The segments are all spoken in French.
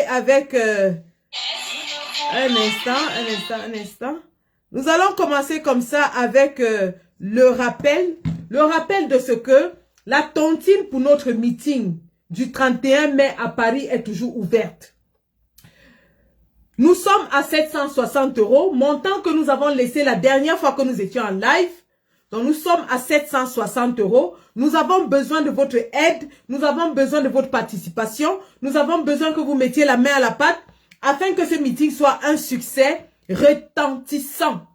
avec... un instant. Nous allons commencer comme ça avec le rappel. Le rappel de ce que la tontine pour notre meeting du 31 mai à Paris est toujours ouverte. Nous sommes à 760 €, montant que nous avons laissé la dernière fois que nous étions en live. Donc nous sommes à 760 €. Nous avons besoin de votre aide, nous avons besoin de votre participation, nous avons besoin que vous mettiez la main à la pâte afin que ce meeting soit un succès retentissant.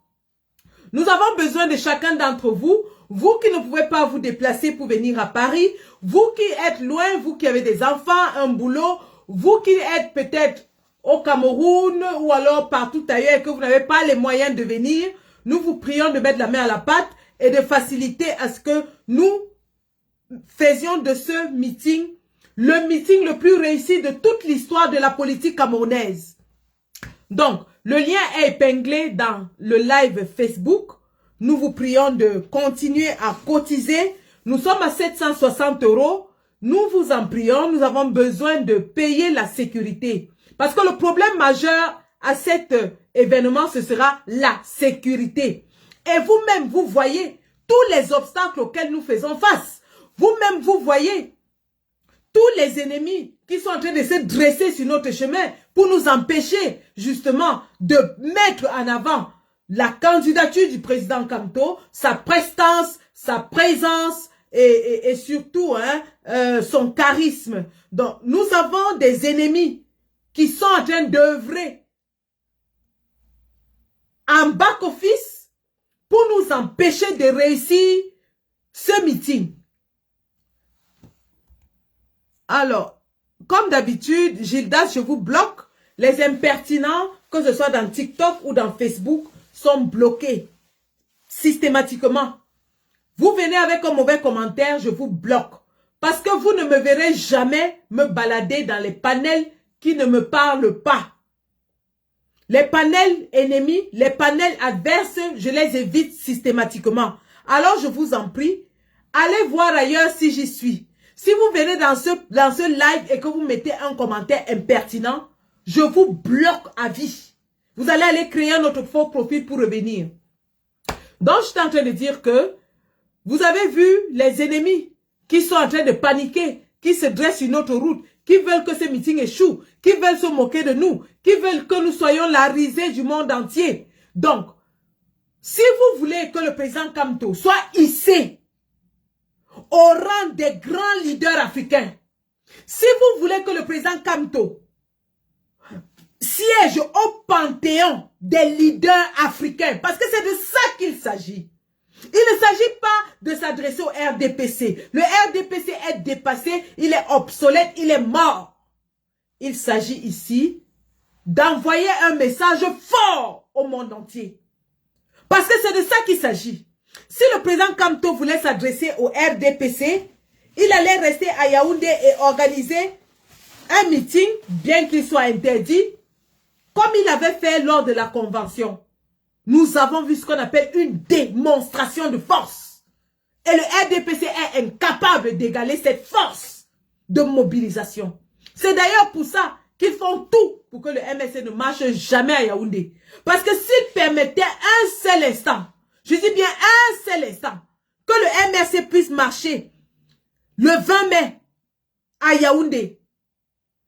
Nous avons besoin de chacun d'entre vous, vous qui ne pouvez pas vous déplacer pour venir à Paris, vous qui êtes loin, vous qui avez des enfants, un boulot, vous qui êtes peut-être au Cameroun ou alors partout ailleurs et que vous n'avez pas les moyens de venir, nous vous prions de mettre la main à la pâte et de faciliter à ce que nous faisions de ce meeting le meeting le plus réussi de toute l'histoire de la politique camerounaise. Donc, le lien est épinglé dans le live Facebook. Nous vous prions de continuer à cotiser. Nous sommes à 760 €. Nous vous en prions, nous avons besoin de payer la sécurité. Parce que le problème majeur à cet événement, ce sera la sécurité. Et vous-même, vous voyez tous les obstacles auxquels nous faisons face. Vous-même, vous voyez tous les ennemis qui sont en train de se dresser sur notre chemin pour nous empêcher justement de mettre en avant la candidature du président Kamto, sa prestance, sa présence et surtout son charisme. Donc, nous avons des ennemis qui sont en train d'œuvrer en back-office pour nous empêcher de réussir ce meeting. Alors, comme d'habitude, Gildas, je vous bloque. Les impertinents, que ce soit dans TikTok ou dans Facebook, sont bloqués systématiquement. Vous venez avec un mauvais commentaire, je vous bloque. Parce que vous ne me verrez jamais me balader dans les panels qui ne me parlent pas. Les panels ennemis, les panels adverses, je les évite systématiquement. Alors, je vous en prie, allez voir ailleurs si j'y suis. Si vous venez dans ce live et que vous mettez un commentaire impertinent, je vous bloque à vie. Vous allez aller créer un autre faux profil pour revenir. Donc, je suis en train de dire que vous avez vu les ennemis qui sont en train de paniquer, qui se dressent sur notre route, qui veulent que ce meeting échoue, qui veulent se moquer de nous, qui veulent que nous soyons la risée du monde entier. Donc, si vous voulez que le président Kamto soit hissé au rang des grands leaders africains, si vous voulez que le président Kamto siège au panthéon des leaders africains, parce que c'est de ça qu'il s'agit. Il ne s'agit pas de s'adresser au RDPC. Le RDPC est dépassé, il est obsolète, il est mort. Il s'agit ici d'envoyer un message fort au monde entier. Parce que c'est de ça qu'il s'agit. Si le président Kamto voulait s'adresser au RDPC, il allait rester à Yaoundé et organiser un meeting, bien qu'il soit interdit, comme il avait fait lors de la convention. Nous avons vu ce qu'on appelle une démonstration de force. Et le RDPC est incapable d'égaler cette force de mobilisation. C'est d'ailleurs pour ça qu'ils font tout pour que le MRC ne marche jamais à Yaoundé. Parce que s'ils permettaient un seul instant, je dis bien un seul instant, que le MRC puisse marcher le 20 mai à Yaoundé,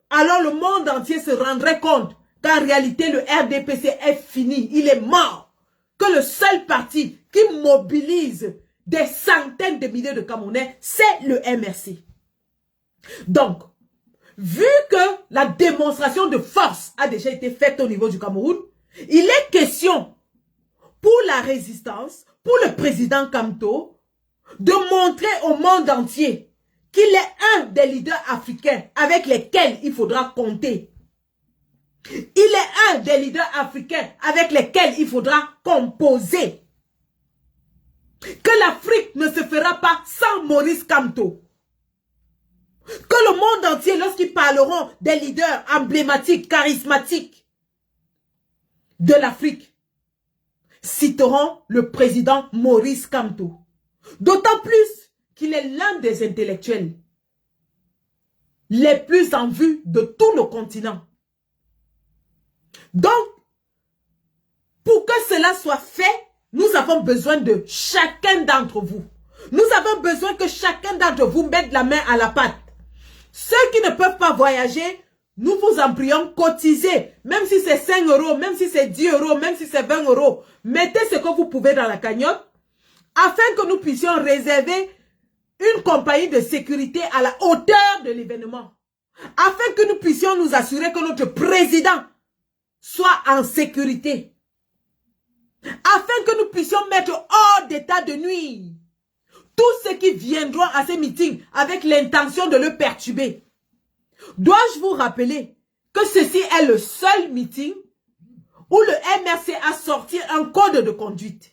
alors le monde entier se rendrait compte qu'en réalité le RDPC est fini, il est mort. Que le seul parti qui mobilise des centaines de milliers de Camerounais, c'est le MRC. Donc, vu que la démonstration de force a déjà été faite au niveau du Cameroun, il est question pour la résistance, pour le président Kamto, de montrer au monde entier qu'il est un des leaders africains avec lesquels il faudra compter. Il est un des leaders africains avec lesquels il faudra composer. Que l'Afrique ne se fera pas sans Maurice Kamto. Que le monde entier, lorsqu'ils parleront des leaders emblématiques, charismatiques de l'Afrique, citeront le président Maurice Kamto. D'autant plus qu'il est l'un des intellectuels les plus en vue de tout le continent. Donc, pour que cela soit fait, nous avons besoin de chacun d'entre vous. Nous avons besoin que chacun d'entre vous mette la main à la pâte. Ceux qui ne peuvent pas voyager, nous vous en prions, cotisez. Même si c'est 5 euros, même si c'est 10 euros, même si c'est 20 euros. Mettez ce que vous pouvez dans la cagnotte afin que nous puissions réserver une compagnie de sécurité à la hauteur de l'événement. Afin que nous puissions nous assurer que notre président soit en sécurité. Afin que nous puissions mettre hors d'état de nuire tous ceux qui viendront à ces meetings avec l'intention de le perturber. Dois-je vous rappeler que ceci est le seul meeting où le MRC a sorti un code de conduite.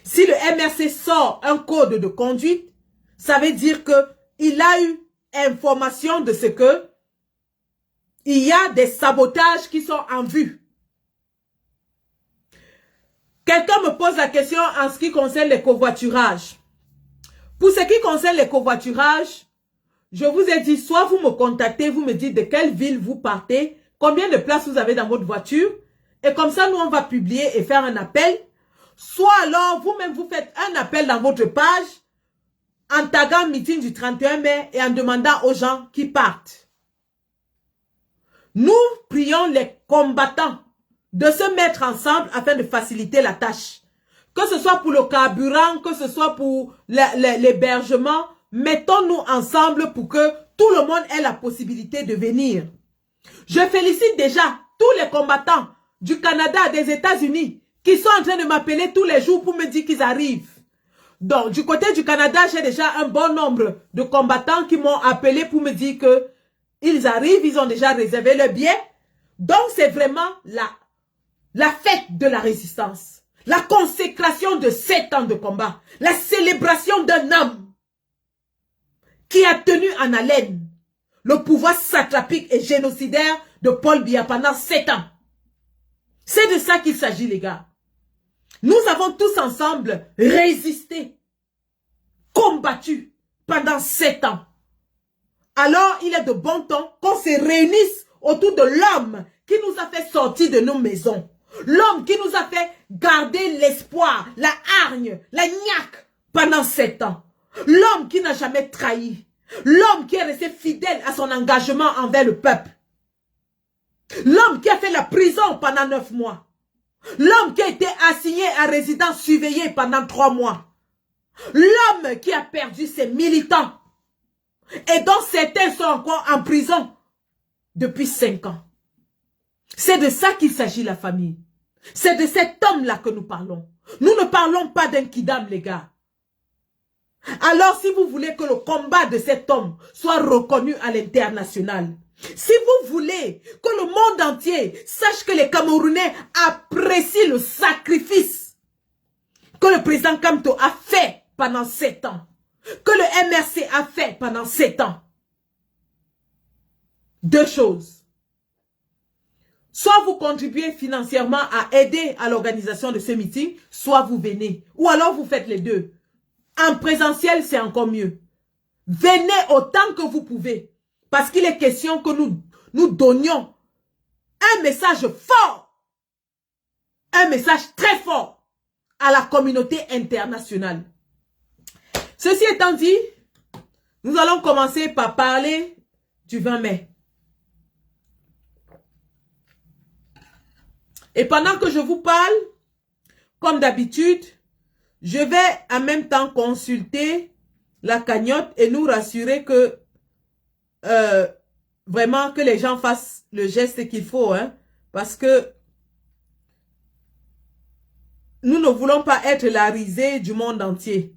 Si le MRC sort un code de conduite, ça veut dire qu'il a eu information de ce que il y a des sabotages qui sont en vue. Quelqu'un me pose la question en ce qui concerne les covoiturages. Pour ce qui concerne les covoiturages, je vous ai dit, soit vous me contactez, vous me dites de quelle ville vous partez, combien de places vous avez dans votre voiture, et comme ça, nous, on va publier et faire un appel. Soit alors, vous-même, vous faites un appel dans votre page, en taguant le meeting du 31 mai et en demandant aux gens qui partent. Nous prions les combattants de se mettre ensemble afin de faciliter la tâche. Que ce soit pour le carburant, que ce soit pour l'hébergement, mettons-nous ensemble pour que tout le monde ait la possibilité de venir. Je félicite déjà tous les combattants du Canada, des États-Unis, qui sont en train de m'appeler tous les jours pour me dire qu'ils arrivent. Donc, du côté du Canada, j'ai déjà un bon nombre de combattants qui m'ont appelé pour me dire que ils arrivent, ils ont déjà réservé le billet. Donc, c'est vraiment la fête de la résistance. La consécration de 7 ans de combat. La célébration d'un homme qui a tenu en haleine le pouvoir satrapique et génocidaire de Paul Biya pendant 7 ans. C'est de ça qu'il s'agit, les gars. Nous avons tous ensemble résisté, combattu pendant 7 ans. Alors, il est de bon temps qu'on se réunisse autour de l'homme qui nous a fait sortir de nos maisons. L'homme qui nous a fait garder l'espoir, la hargne, la niaque pendant 7 ans. L'homme qui n'a jamais trahi. L'homme qui est resté fidèle à son engagement envers le peuple. L'homme qui a fait la prison pendant 9 mois. L'homme qui a été assigné à résidence surveillée pendant 3 mois. L'homme qui a perdu ses militants. Et dont certains sont encore en prison depuis 5 ans. C'est de ça qu'il s'agit, la famille. C'est de cet homme-là que nous parlons. Nous ne parlons pas d'un kidam, les gars. Alors, si vous voulez que le combat de cet homme soit reconnu à l'international, si vous voulez que le monde entier sache que les Camerounais apprécient le sacrifice que le président Kamto a fait pendant 7 ans, que le MRC a fait pendant 7 ans, 2 choses. Soit vous contribuez financièrement à aider à l'organisation de ce meeting, soit vous venez. Ou alors vous faites les deux. En présentiel, c'est encore mieux. Venez autant que vous pouvez. Parce qu'il est question que nous donnions un message fort. Un message très fort à la communauté internationale. Ceci étant dit, nous allons commencer par parler du 20 mai. Et pendant que je vous parle, comme d'habitude, je vais en même temps consulter la cagnotte et nous rassurer que vraiment que les gens fassent le geste qu'il faut, hein, parce que nous ne voulons pas être la risée du monde entier.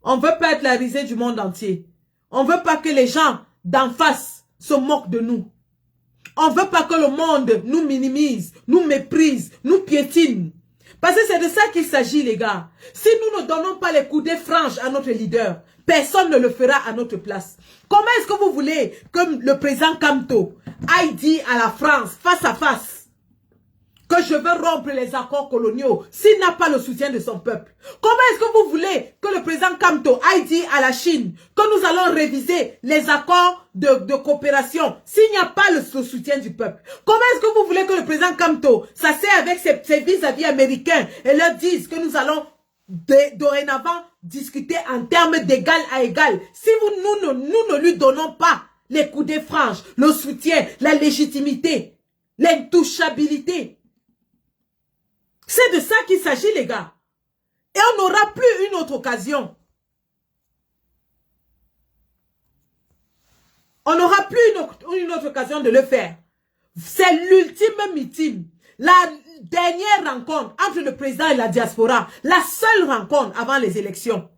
On ne veut pas être la risée du monde entier. On ne veut pas que les gens d'en face se moquent de nous. On ne veut pas que le monde nous minimise, nous méprise, nous piétine. Parce que c'est de ça qu'il s'agit, les gars. Si nous ne donnons pas les coups de frange à notre leader, personne ne le fera à notre place. Comment est-ce que vous voulez que le président Kamto aille dire à la France, face à face, que je veux rompre les accords coloniaux s'il n'a pas le soutien de son peuple? Comment est-ce que vous voulez que le président Kamto aille dire à la Chine que nous allons réviser les accords de coopération s'il n'y a pas le soutien du peuple? Comment est-ce que vous voulez que le président Kamto s'assied avec ses vis-à-vis américains et leur dise que nous allons dorénavant discuter en termes d'égal à égal si nous ne lui donnons pas les coups de frange, le soutien, la légitimité, l'intouchabilité? C'est de ça qu'il s'agit, les gars. Et on n'aura plus une autre occasion. On n'aura plus une autre occasion de le faire. C'est l'ultime meeting. La dernière rencontre entre le président et la diaspora. La seule rencontre avant les élections.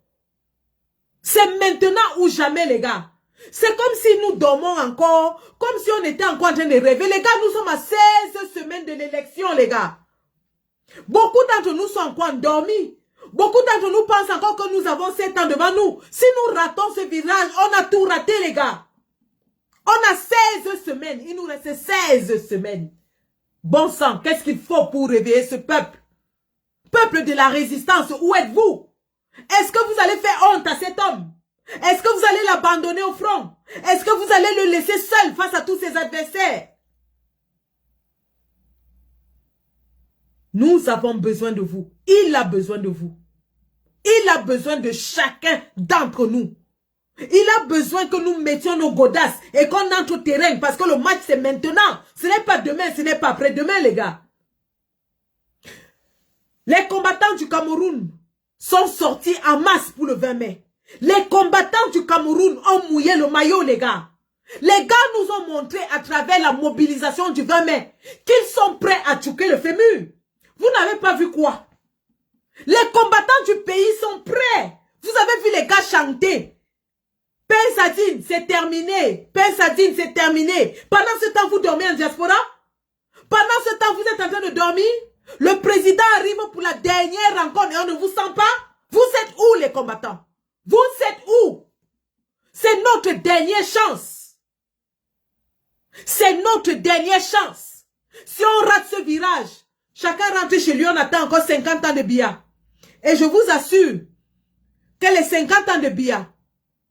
C'est maintenant ou jamais, les gars. C'est comme si nous dormons encore, comme si on était encore en train de rêver. Les gars, nous sommes à 16 semaines de l'élection, les gars. Beaucoup d'entre nous sont encore endormis. Beaucoup d'entre nous pensent encore que nous avons 7 ans devant nous. Si nous ratons ce virage, on a tout raté, les gars. On a 16 semaines. Il nous reste 16 semaines. Bon sang, qu'est-ce qu'il faut pour réveiller ce peuple? Peuple de la résistance, où êtes-vous? Est-ce que vous allez faire honte à cet homme? Est-ce que vous allez l'abandonner au front? Est-ce que vous allez le laisser seul face à tous ses adversaires? Nous avons besoin de vous. Il a besoin de vous. Il a besoin de chacun d'entre nous. Il a besoin que nous mettions nos godasses et qu'on entre au terrain parce que le match c'est maintenant. Ce n'est pas demain, ce n'est pas après-demain, les gars. Les combattants du Cameroun sont sortis en masse pour le 20 mai. Les combattants du Cameroun ont mouillé le maillot, les gars. Les gars nous ont montré à travers la mobilisation du 20 mai qu'ils sont prêts à tchouquer le fémur. Vous n'avez pas vu quoi? Les combattants du pays sont prêts. Vous avez vu les gars chanter. Pain Sadine, c'est terminé. Pain Sadine, c'est terminé. Pendant ce temps, vous dormez en diaspora? Pendant ce temps, vous êtes en train de dormir? Le président arrive pour la dernière rencontre et on ne vous sent pas? Vous êtes où, les combattants? Vous êtes où? C'est notre dernière chance. C'est notre dernière chance. Si on rate ce virage, chacun rentre chez lui, on attend encore 50 ans de billard. Et je vous assure que les 50 ans de billard,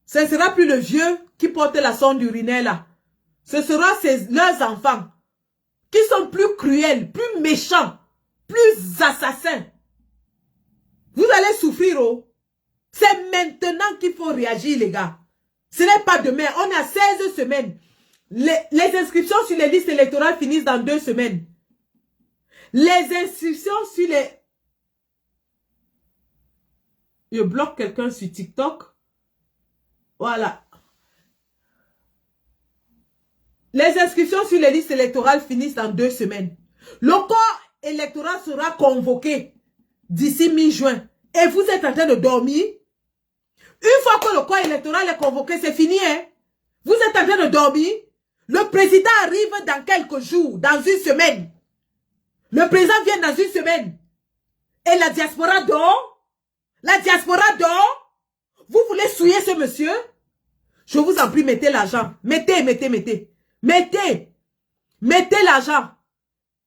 ce ne sera plus le vieux qui porte la sonde urinaire là. Ce sera leurs enfants qui sont plus cruels, plus méchants, plus assassins. Vous allez souffrir, oh. C'est maintenant qu'il faut réagir, les gars. Ce n'est pas demain. On a 16 semaines. Les inscriptions sur les listes électorales finissent dans 2 semaines. Les inscriptions sur les... Je bloque quelqu'un sur TikTok. Voilà. Les inscriptions sur les listes électorales finissent dans 2 semaines. Le corps électoral sera convoqué d'ici mi-juin. Et vous êtes en train de dormir. Une fois que le corps électoral est convoqué, c'est fini, hein? Vous êtes en train de dormir. Le président arrive dans quelques jours, dans 1 semaine. Le président vient dans 1 semaine. Et la diaspora dort. La diaspora dort. Vous voulez souiller ce monsieur? Je vous en prie, mettez l'argent. Mettez. Mettez l'argent.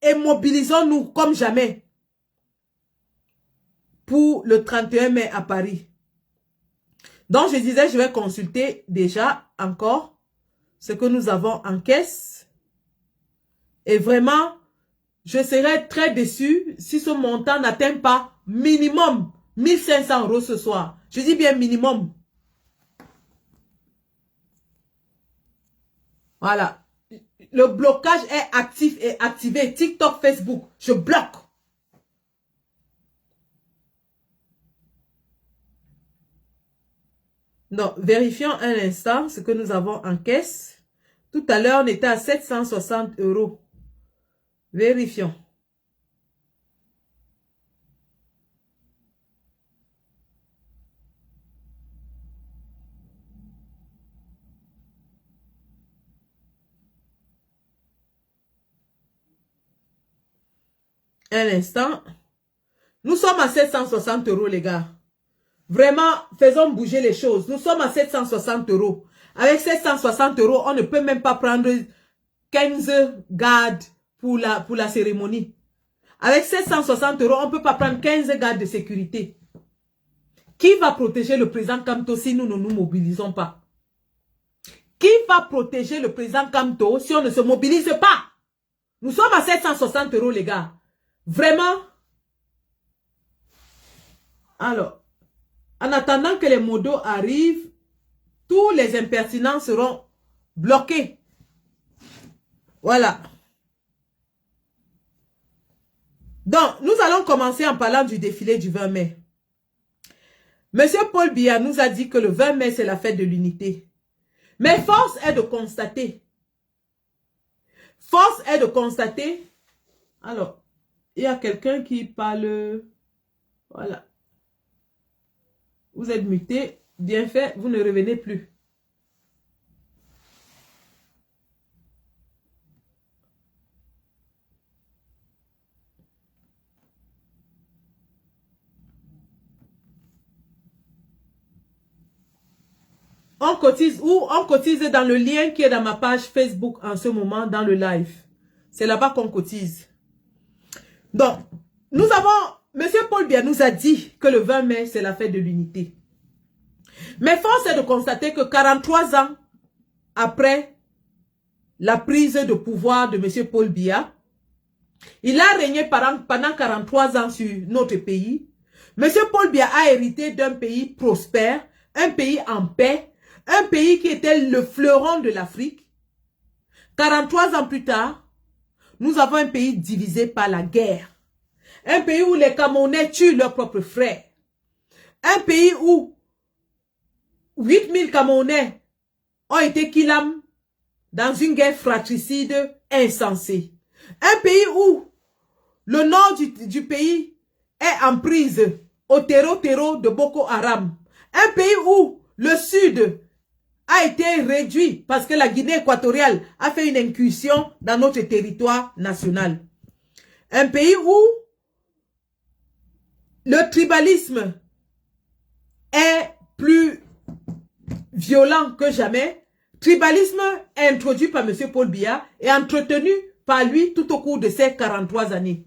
Et mobilisons-nous comme jamais. Pour le 31 mai à Paris. Donc, je disais, je vais consulter déjà encore ce que nous avons en caisse. Et vraiment, je serais très déçu si ce montant n'atteint pas minimum 1500 € ce soir. Je dis bien minimum. Voilà. Le blocage est actif et activé. TikTok, Facebook, je bloque. Donc, vérifions un instant ce que nous avons en caisse. Tout à l'heure, on était à 760 €. Vérifions. Un instant. Nous sommes à 760 €, les gars. Vraiment, faisons bouger les choses. Nous sommes à 760 €. Avec 760 €, on ne peut même pas prendre 15 gardes pour la cérémonie. Avec 760 €, on ne peut pas prendre 15 gardes de sécurité. Qui va protéger le président Kamto si nous ne nous mobilisons pas? Qui va protéger le président Kamto si on ne se mobilise pas? Nous sommes à 760 €, les gars. Vraiment? Alors, en attendant que les modos arrivent, tous les impertinents seront bloqués. Voilà. Donc, nous allons commencer en parlant du défilé du 20 mai. Monsieur Paul Biya nous a dit que le 20 mai, c'est la fête de l'unité. Mais force est de constater. Alors, il y a quelqu'un qui parle. Voilà. Vous êtes muté. Bien fait, vous ne revenez plus. On cotise où? On cotise dans le lien qui est dans ma page Facebook en ce moment, dans le live. C'est là-bas qu'on cotise. Donc, nous avons... Monsieur Paul Biya nous a dit que le 20 mai, c'est la fête de l'unité. Mais force est de constater que 43 ans après la prise de pouvoir de monsieur Paul Biya, il a régné pendant 43 ans sur notre pays. Monsieur Paul Biya a hérité d'un pays prospère, un pays en paix, un pays qui était le fleuron de l'Afrique. 43 ans plus tard, nous avons un pays divisé par la guerre. Un pays où les Camerounais tuent leurs propres frères. Un pays où 8000 Camerounais ont été killés dans une guerre fratricide insensée. Un pays où le nord du pays est en prise au terreau de Boko Haram. Un pays où le sud a été réduit parce que la Guinée équatoriale a fait une incursion dans notre territoire national. Un pays où le tribalisme est plus violent que jamais. Tribalisme introduit par M. Paul Biya et entretenu par lui tout au cours de ces 43 années.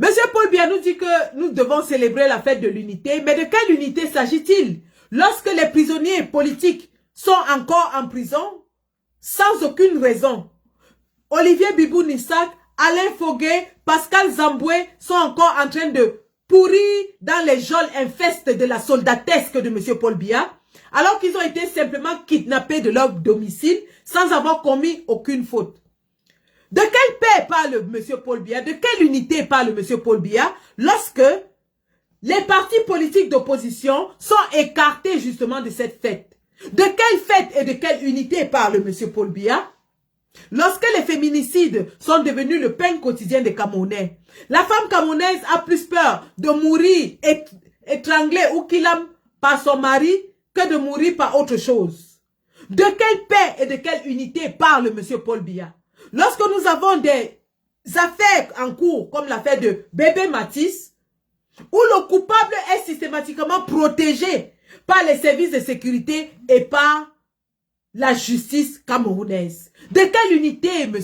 M. Paul Biya nous dit que nous devons célébrer la fête de l'unité. Mais de quelle unité s'agit-il? Lorsque les prisonniers politiques sont encore en prison, sans aucune raison. Olivier Bibou Nissak, Alain Foguet, Pascal Zamboué sont encore en train de pourrir dans les geôles infestes de la soldatesque de M. Paul Biya, alors qu'ils ont été simplement kidnappés de leur domicile sans avoir commis aucune faute. De quelle paix parle M. Paul Biya? De quelle unité parle M. Paul Biya lorsque les partis politiques d'opposition sont écartés justement de cette fête? De quelle fête et de quelle unité parle M. Paul Biya? Lorsque les féminicides sont devenus le pain quotidien des Camerounais, la femme camerounaise a plus peur de mourir étranglée ou killée par son mari que de mourir par autre chose. De quelle paix et de quelle unité parle M. Paul Biya? Lorsque nous avons des affaires en cours, comme l'affaire de Bébé Matisse, où le coupable est systématiquement protégé par les services de sécurité et par la justice camerounaise. De quelle unité M.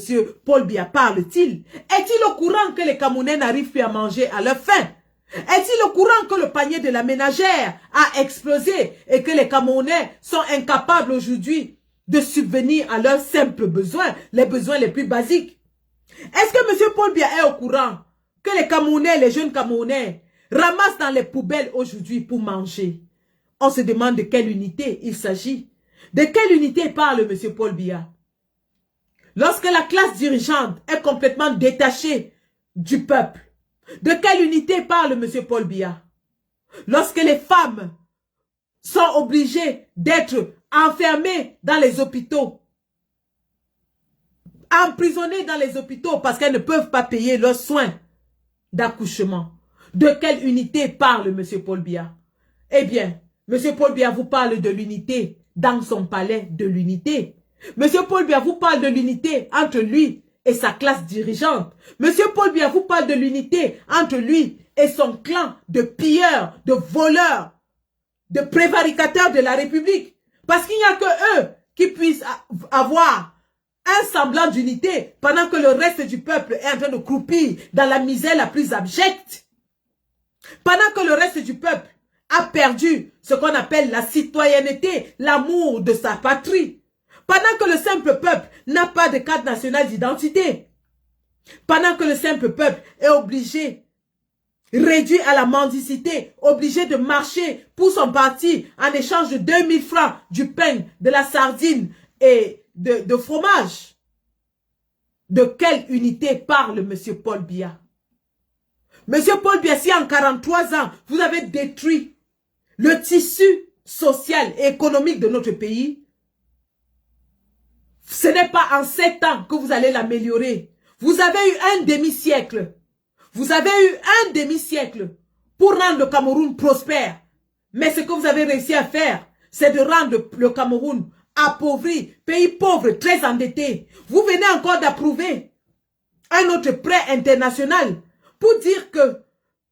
Paul Biya parle-t-il? Est-il au courant que les Camerounais n'arrivent plus à manger à leur faim? Est-il au courant que le panier de la ménagère a explosé et que les Camerounais sont incapables aujourd'hui de subvenir à leurs simples besoins, les besoins les plus basiques? Est-ce que M. Paul Biya est au courant que les Camerounais, les jeunes Camerounais, ramassent dans les poubelles aujourd'hui pour manger? On se demande de quelle unité il s'agit. De quelle unité parle M. Paul Biya? Lorsque la classe dirigeante est complètement détachée du peuple, de quelle unité parle M. Paul Biya? Lorsque les femmes sont obligées d'être enfermées dans les hôpitaux, emprisonnées dans les hôpitaux parce qu'elles ne peuvent pas payer leurs soins d'accouchement. De quelle unité parle M. Paul Biya? Eh bien, M. Paul Biya vous parle de l'unité dans son palais de l'unité. M. Paul Biya vous parle de l'unité entre lui et sa classe dirigeante. M. Paul Biya vous parle de l'unité entre lui et son clan de pilleurs, de voleurs, de prévaricateurs de la République. Parce qu'il n'y a que eux qui puissent avoir un semblant d'unité pendant que le reste du peuple est en train de croupir dans la misère la plus abjecte. Pendant que le reste du peuple a perdu ce qu'on appelle la citoyenneté, l'amour de sa patrie. Pendant que le simple peuple n'a pas de carte nationale d'identité. Pendant que le simple peuple est obligé, réduit à la mendicité, obligé de marcher pour son parti en échange de 2000 francs, du pain, de la sardine et de fromage. De quelle unité parle M. Paul Biya? M. Paul Biya, si en 43 ans, vous avez détruit le tissu social et économique de notre pays, ce n'est pas en 7 ans que vous allez l'améliorer. Vous avez eu un demi-siècle. Vous avez eu un demi-siècle pour rendre le Cameroun prospère. Mais ce que vous avez réussi à faire, c'est de rendre le Cameroun appauvri, pays pauvre, très endetté. Vous venez encore d'approuver un autre prêt international pour dire que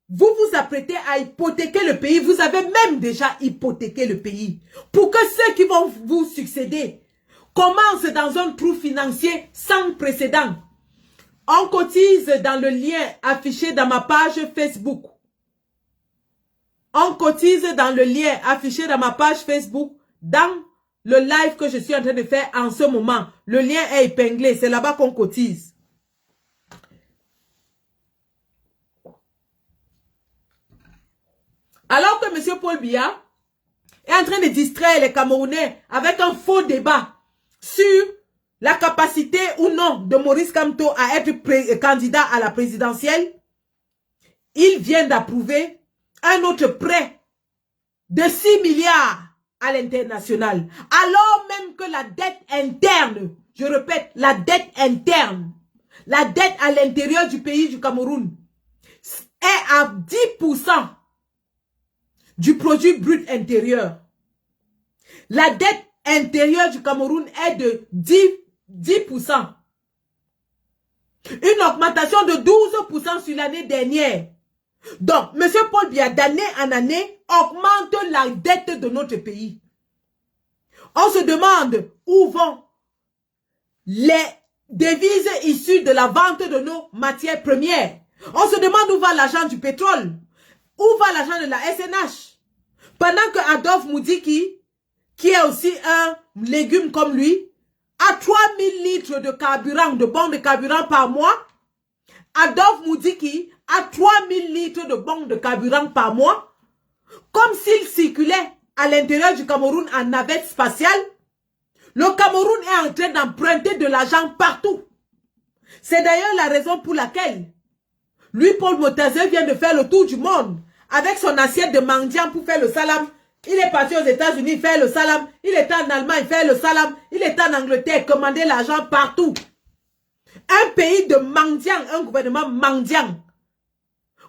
vous vous apprêtez à hypothéquer le pays. Vous avez même déjà hypothéqué le pays. Pour que ceux qui vont vous succéder commencent dans un trou financier sans précédent. On cotise dans le lien affiché dans ma page Facebook. On cotise dans le lien affiché dans ma page Facebook, dans le live que je suis en train de faire en ce moment. Le lien est épinglé, c'est là-bas qu'on cotise. Alors que M. Paul Biya est en train de distraire les Camerounais avec un faux débat sur la capacité ou non de Maurice Kamto à être candidat à la présidentielle, il vient d'approuver un autre prêt de 6 milliards à l'international. Alors même que la dette interne, je répète, la dette interne, la dette à l'intérieur du pays du Cameroun est à 10% du produit brut intérieur. La dette intérieure du Cameroun est de 10%. Une augmentation de 12% sur l'année dernière. Donc, M. Paul Biya, d'année en année, augmente la dette de notre pays. On se demande où vont les devises issues de la vente de nos matières premières. On se demande où va l'argent du pétrole. Où va l'argent de la SNH? Pendant que Adolphe Moudiki, qui est aussi un légume comme lui, a 3000 litres de carburant, de bons de carburant par mois. Adolphe Moudiki a 3000 litres de bons de carburant par mois. Comme s'il circulait à l'intérieur du Cameroun en navette spatiale. Le Cameroun est en train d'emprunter de l'argent partout. C'est d'ailleurs la raison pour laquelle lui, Paul Motazer, vient de faire le tour du monde avec son assiette de mendiant pour faire le salam. Il est parti aux États-Unis faire le salam. Il était en Allemagne faire le salam. Il était en Angleterre commander l'argent partout. Un pays de mendiants, un gouvernement mendiant.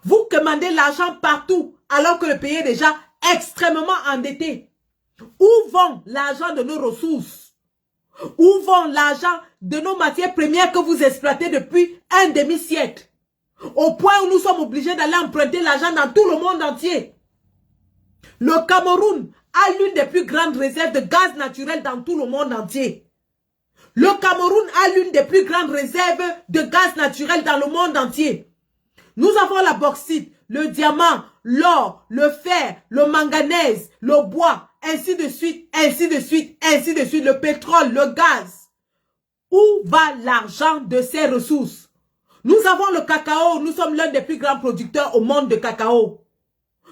Vous commandez l'argent partout alors que le pays est déjà extrêmement endetté. Où vont l'argent de nos ressources? Où vont l'argent de nos matières premières que vous exploitez depuis un demi-siècle? Au point où nous sommes obligés d'aller emprunter l'argent dans tout le monde entier. Le Cameroun a l'une des plus grandes réserves de gaz naturel dans tout le monde entier. Le Cameroun a l'une des plus grandes réserves de gaz naturel dans le monde entier. Nous avons la bauxite, le diamant, l'or, le fer, le manganèse, le bois, ainsi de suite, ainsi de suite, ainsi de suite, le pétrole, le gaz. Où va l'argent de ces ressources? Nous avons le cacao, nous sommes l'un des plus grands producteurs au monde de cacao.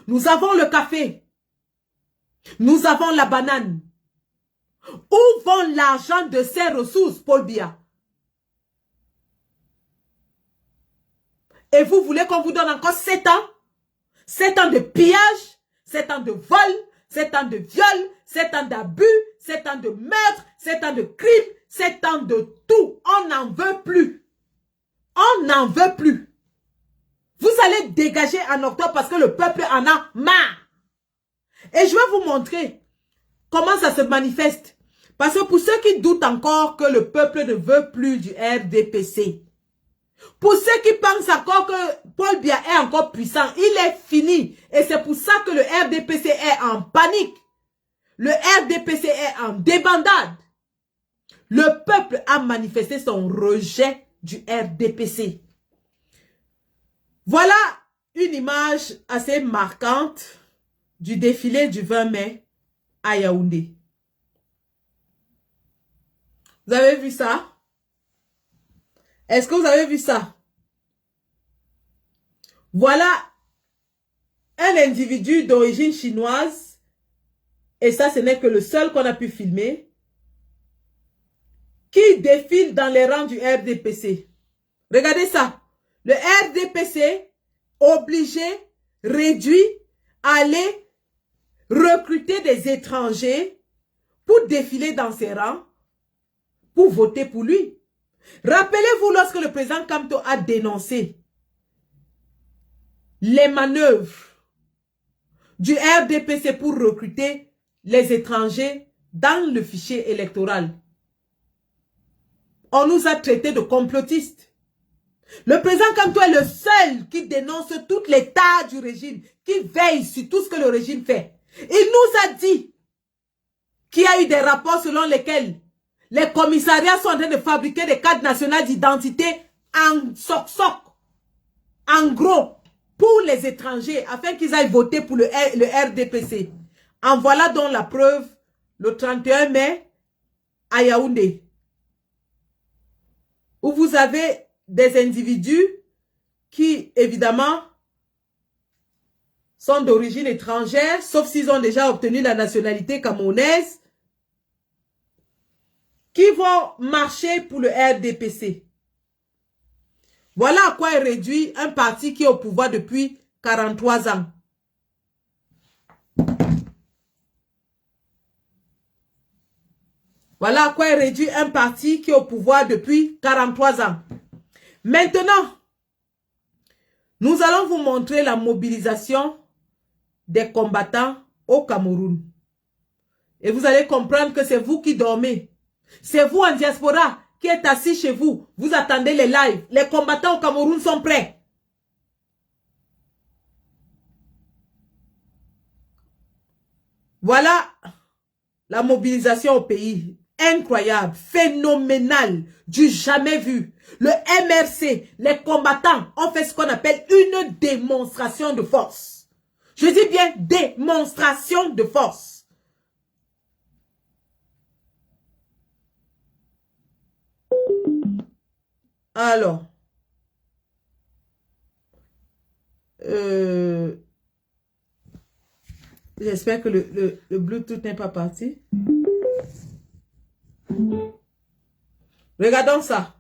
Nous avons le café. Nous avons la banane. Où vont l'argent de ces ressources, Paul Biya? Et vous voulez qu'on vous donne encore 7 ans? 7 ans de pillage, 7 ans de vol, 7 ans de viol, 7 ans d'abus, 7 ans de meurtre, 7 ans de crime, 7 ans de tout. On n'en veut plus. On n'en veut plus. Vous allez dégager en octobre parce que le peuple en a marre. Et je vais vous montrer comment ça se manifeste. Parce que pour ceux qui doutent encore que le peuple ne veut plus du RDPC, pour ceux qui pensent encore que Paul Biya est encore puissant, il est fini. Et c'est pour ça que le RDPC est en panique. Le RDPC est en débandade. Le peuple a manifesté son rejet du RDPC. Voilà une image assez marquante du défilé du 20 mai à Yaoundé. Vous avez vu ça? Est-ce que vous avez vu ça? Voilà un individu d'origine chinoise, et ça, ce n'est que le seul qu'on a pu filmer, qui défile dans les rangs du RDPC. Regardez ça. Le RDPC, obligé, réduit, à aller recruter des étrangers pour défiler dans ses rangs, pour voter pour lui. Rappelez-vous lorsque le président Kamto a dénoncé les manœuvres du RDPC pour recruter les étrangers dans le fichier électoral. On nous a traités de complotistes. Le président Kamto est le seul qui dénonce tout l'état du régime, qui veille sur tout ce que le régime fait. Il nous a dit qu'il y a eu des rapports selon lesquels les commissariats sont en train de fabriquer des cartes nationales d'identité en soc-soc, en gros, pour les étrangers, afin qu'ils aillent voter pour le RDPC. En voilà donc la preuve, le 31 mai, à Yaoundé, où vous avez des individus qui, évidemment, sont d'origine étrangère, sauf s'ils ont déjà obtenu la nationalité camerounaise, qui vont marcher pour le RDPC. Voilà à quoi est réduit un parti qui est au pouvoir depuis 43 ans. Voilà à quoi est réduit un parti qui est au pouvoir depuis 43 ans. Maintenant, nous allons vous montrer la mobilisation des combattants au Cameroun. Et vous allez comprendre que c'est vous qui dormez. C'est vous en diaspora qui êtes assis chez vous. Vous attendez les lives. Les combattants au Cameroun sont prêts. Voilà la mobilisation au pays. Incroyable, phénoménal, du jamais vu. Le MRC, les combattants ont fait ce qu'on appelle une démonstration de force. Je dis bien démonstration de force. Alors, j'espère que le Bluetooth n'est pas parti. Regardons ça.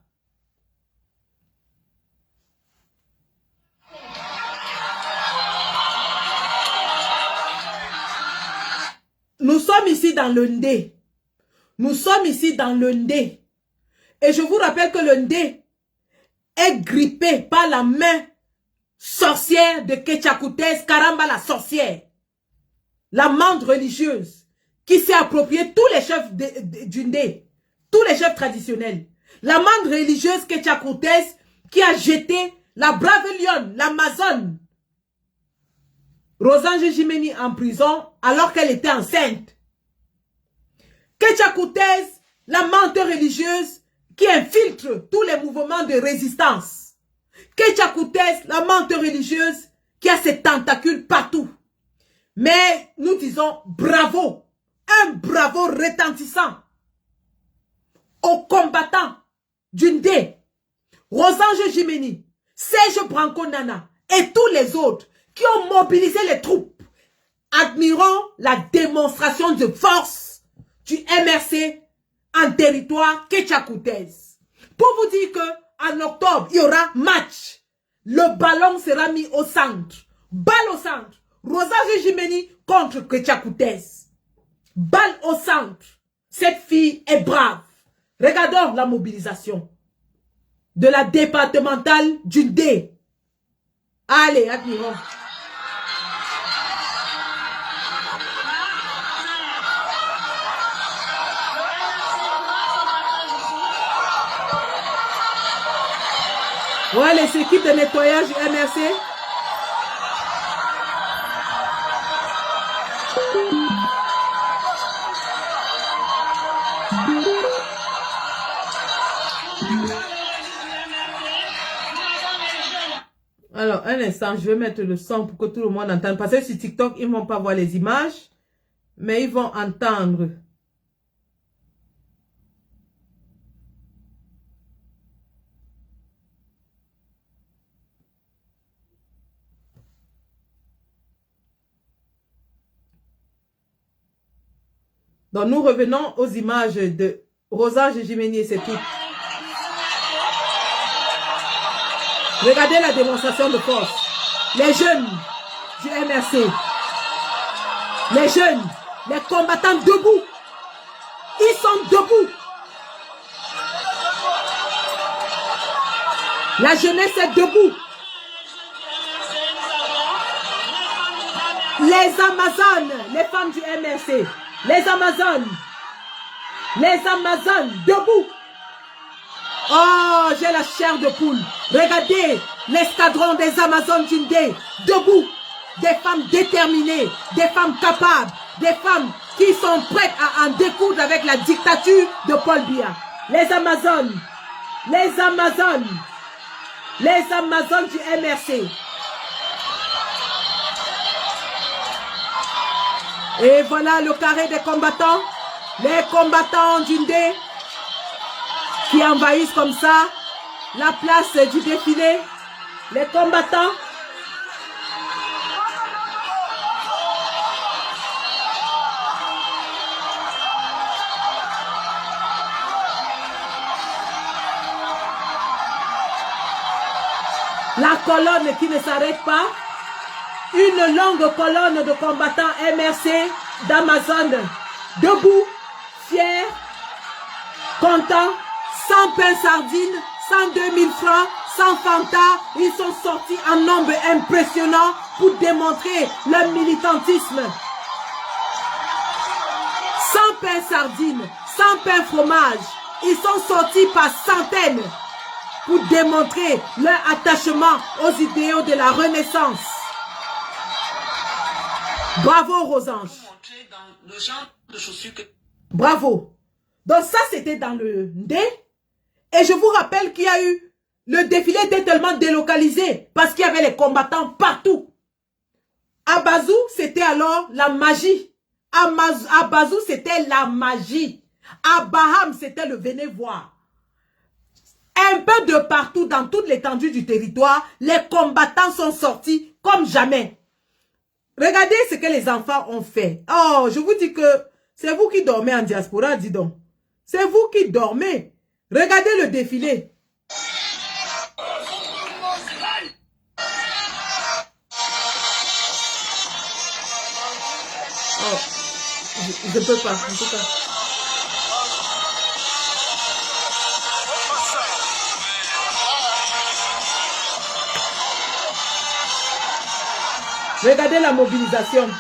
Nous sommes ici dans le Ndé. Nous sommes ici dans le Ndé. Et je vous rappelle que le Ndé est grippé par la main sorcière de Ketchakoutès, Karamba la sorcière. La mande religieuse qui s'est appropriée tous les chefs du Ndé, tous les chefs traditionnels. La mande religieuse Ketchakoutès qui a jeté la brave lionne, l'Amazone, Rosange Jimeni en prison alors qu'elle était enceinte. Ketchakoutès, la mande religieuse qui infiltre tous les mouvements de résistance. Ketchakoutès, la mande religieuse qui a ses tentacules partout. Mais nous disons bravo, un bravo retentissant aux combattants du Ndé, Rosange Jimeni, Serge Branco Nana et tous les autres qui ont mobilisé les troupes. Admirons la démonstration de force du MRC en territoire Ketchakoutès. Pour vous dire que en octobre, il y aura match. Le ballon sera mis au centre. Balle au centre. Rosange Jimeni contre Ketchakoutès. Balle au centre. Cette fille est brave. Regardons la mobilisation de la départementale du Ndé. Allez, admirons. Ouais, les équipes de nettoyage du MRC. Alors, un instant, je vais mettre le son pour que tout le monde entende. Parce que sur TikTok, ils ne vont pas voir les images, mais ils vont entendre. Donc, nous revenons aux images de Rosange Jimeni, c'est tout. Regardez la démonstration de force. Les jeunes du MRC, les jeunes, les combattants debout, ils sont debout. La jeunesse est debout. Les Amazones, les femmes du MRC, les Amazones, debout. Oh, j'ai la chair de poule. Regardez l'escadron des Amazones Jindé, debout. Des femmes déterminées, des femmes capables, des femmes qui sont prêtes à en découdre avec la dictature de Paul Biya. Les Amazones, les Amazones, les Amazones du MRC. Et voilà le carré des combattants, les combattants Jindé qui envahissent comme ça la place du défilé, les combattants. La colonne qui ne s'arrête pas, une longue colonne de combattants MRC d'Amazon, debout, fiers, contents, sans pain sardine, 102 000 francs, sans Fanta. Ils sont sortis en nombre impressionnant pour démontrer leur militantisme. Sans pain sardine, sans pain fromage, ils sont sortis par centaines pour démontrer leur attachement aux idéaux de la Renaissance. Bravo, Rosange. Bravo. Donc ça, c'était dans le D. Et je vous rappelle qu'il y a eu... Le défilé était tellement délocalisé parce qu'il y avait les combattants partout. À Bazou, c'était alors la magie. À Bazou, c'était la magie. À Baham, c'était le venez voir. Un peu de partout, dans toute l'étendue du territoire, les combattants sont sortis comme jamais. Regardez ce que les enfants ont fait. Oh, je vous dis que c'est vous qui dormez en diaspora, dis donc. C'est vous qui dormez. Regardez le défilé. Oh, je peux pas, je peux pas. Regardez la mobilisation.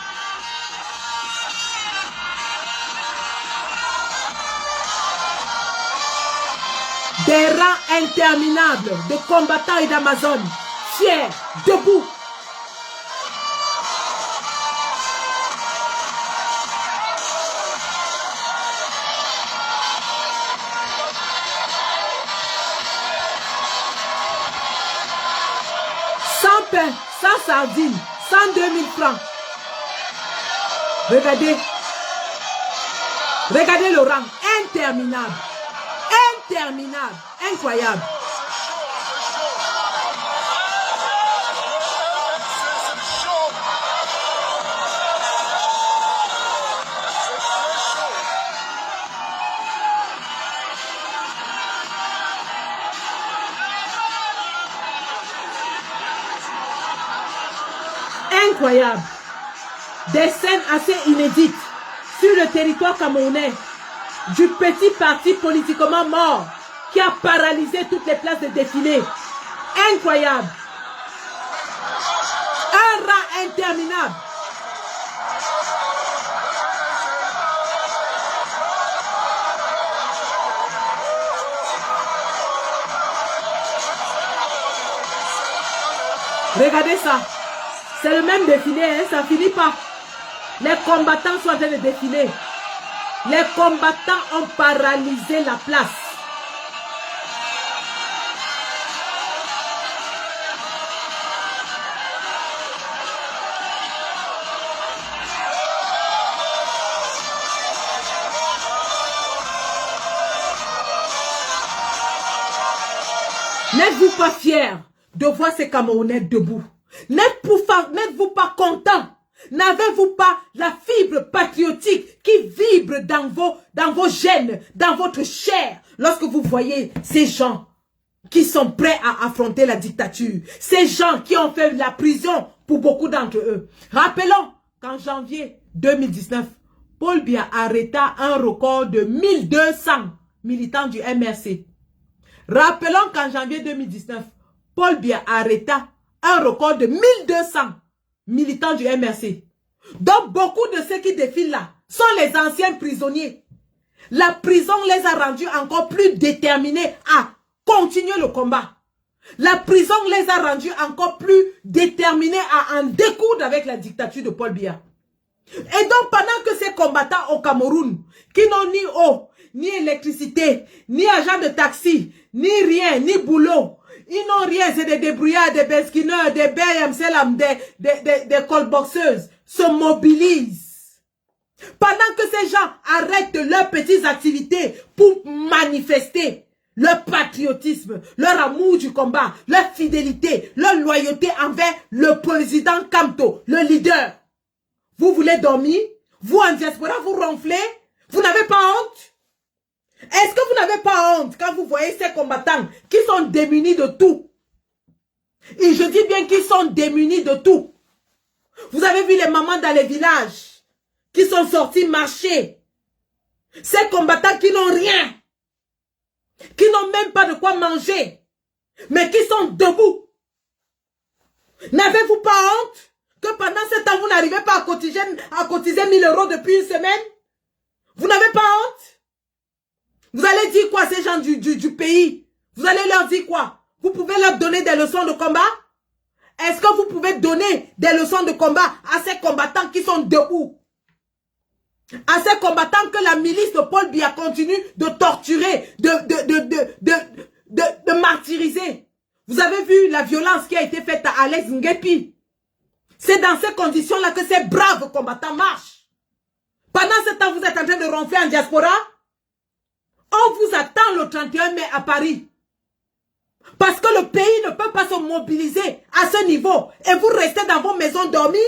Des rangs interminables de combattants et d'Amazones, fiers, debout. Sans pain, sans sardines, 102 000 francs. Regardez. Regardez le rang interminable. Interminable. Incroyable. Incroyable. Des scènes assez inédites sur le territoire camerounais du petit parti politiquement mort qui a paralysé toutes les places de défilé. Incroyable. Un rang interminable. Regardez ça. C'est le même défilé, hein, ça finit pas. Les combattants sont en train de défiler. Les combattants ont paralysé la place. N'êtes-vous pas fiers de voir ces Camerounais debout? N'êtes-vous pas contents? N'avez-vous pas la fibre patriotique qui vibre dans vos gènes, dans votre chair, lorsque vous voyez ces gens qui sont prêts à affronter la dictature, ces gens qui ont fait la prison pour beaucoup d'entre eux? Rappelons qu'en janvier 2019, Paul Biya arrêta un record de 1200 militants du MRC. Rappelons qu'en janvier 2019, Paul Biya arrêta un record de 1200 militants du MRC. Donc beaucoup de ceux qui défilent là sont les anciens prisonniers. La prison les a rendus encore plus déterminés à continuer le combat. La prison les a rendus encore plus déterminés à en découdre avec la dictature de Paul Biya. Et donc pendant que ces combattants au Cameroun, qui n'ont ni eau, ni électricité, ni agent de taxi, ni rien, ni boulot, ils n'ont rien, c'est des débrouillards, des besquineurs, des BMCLAM, des colboxeuses, se mobilisent. Pendant que ces gens arrêtent leurs petites activités pour manifester leur patriotisme, leur amour du combat, leur fidélité, leur loyauté envers le président Kamto, le leader. Vous voulez dormir? Vous en diaspora, vous ronflez? Vous n'avez pas honte? Est-ce que vous n'avez pas honte quand vous voyez ces combattants qui sont démunis de tout? Et je dis bien qu'ils sont démunis de tout. Vous avez vu les mamans dans les villages qui sont sortis marcher. Ces combattants qui n'ont rien, qui n'ont même pas de quoi manger, mais qui sont debout. N'avez-vous pas honte que pendant ce temps, vous n'arrivez pas à cotiser 1000 € depuis une semaine? Vous n'avez pas honte? Vous allez dire quoi à ces gens du pays? Vous allez leur dire quoi? Vous pouvez leur donner des leçons de combat? Est-ce que vous pouvez donner des leçons de combat à ces combattants qui sont debout? À ces combattants que la milice de Paul Biya continue de torturer, de martyriser? Vous avez vu la violence qui a été faite à Alex Nguepi? C'est dans ces conditions-là que ces braves combattants marchent. Pendant ce temps, vous êtes en train de ronfler en diaspora? On vous attend le 31 mai à Paris. Parce que le pays ne peut pas se mobiliser à ce niveau. Et vous restez dans vos maisons dormies.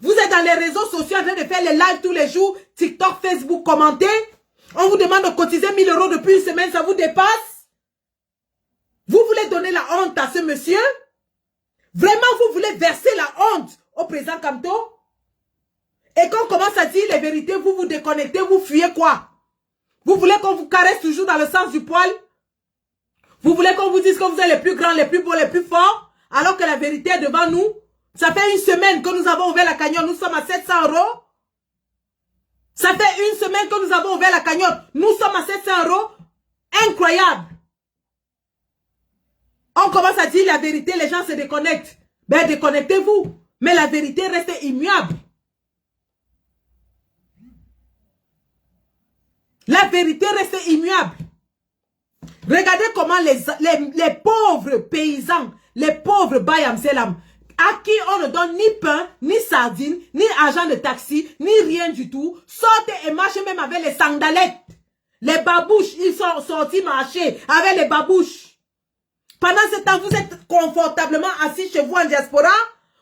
Vous êtes dans les réseaux sociaux en train de faire les lives tous les jours. TikTok, Facebook, commenter. On vous demande de cotiser 1000 € depuis une semaine, ça vous dépasse. Vous voulez donner la honte à ce monsieur? Vraiment, vous voulez verser la honte au président Kamto? Et quand on commence à dire les vérités, vous vous déconnectez, vous fuyez quoi? Vous voulez qu'on vous caresse toujours dans le sens du poil? Vous voulez qu'on vous dise que vous êtes les plus grands, les plus beaux, les plus forts? Alors que la vérité est devant nous? Ça fait une semaine que nous avons ouvert la cagnotte, nous sommes à 700 €. Ça fait une semaine que nous avons ouvert la cagnotte, nous sommes à 700 €. Incroyable! On commence à dire la vérité, les gens se déconnectent. Ben déconnectez-vous. Mais la vérité reste immuable. La vérité reste immuable. Regardez comment les pauvres paysans, les pauvres Bayamselam, à qui on ne donne ni pain, ni sardines, ni argent de taxi, ni rien du tout, sortent et marchent même avec les sandalettes. Les babouches, ils sont sortis marcher avec les babouches. Pendant ce temps, vous êtes confortablement assis chez vous en diaspora.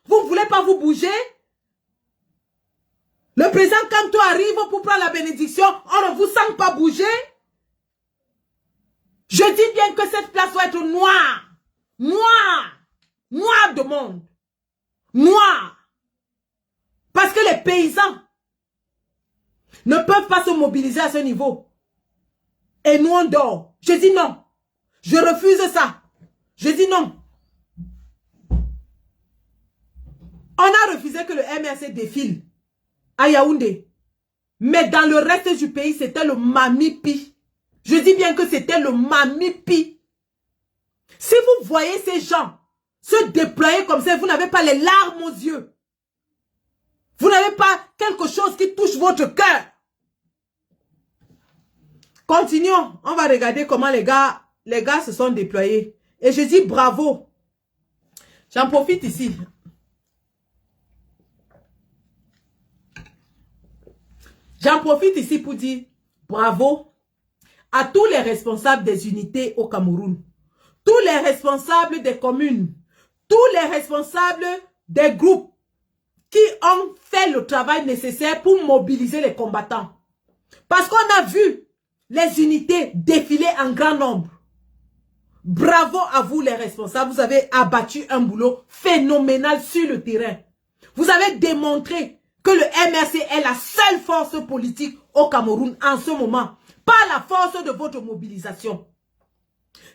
Vous ne voulez pas vous bouger. Le président Kamto arrive pour prendre la bénédiction. On ne vous sent pas bouger. Je dis bien que cette place doit être noire. Noire. Noire de monde. Noire. Parce que les paysans ne peuvent pas se mobiliser à ce niveau. Et nous on dort. Je dis non. Je refuse ça. Je dis non. On a refusé que le MRC défile à Yaoundé. Mais dans le reste du pays, c'était le mamipi. Je dis bien que c'était le mamipi. Si vous voyez ces gens se déployer comme ça, vous n'avez pas les larmes aux yeux. Vous n'avez pas quelque chose qui touche votre cœur. Continuons. On va regarder comment les gars se sont déployés. Et je dis bravo. J'en profite ici. J'en profite ici pour dire bravo à tous les responsables des unités au Cameroun. tous les responsables des communes, tous les responsables des groupes qui ont fait le travail nécessaire pour mobiliser les combattants. Parce qu'on a vu les unités défiler en grand nombre. Bravo à vous les responsables, vous avez abattu un boulot phénoménal sur le terrain. Vous avez démontré que le MRC est la seule force politique au Cameroun en ce moment, pas la force de votre mobilisation.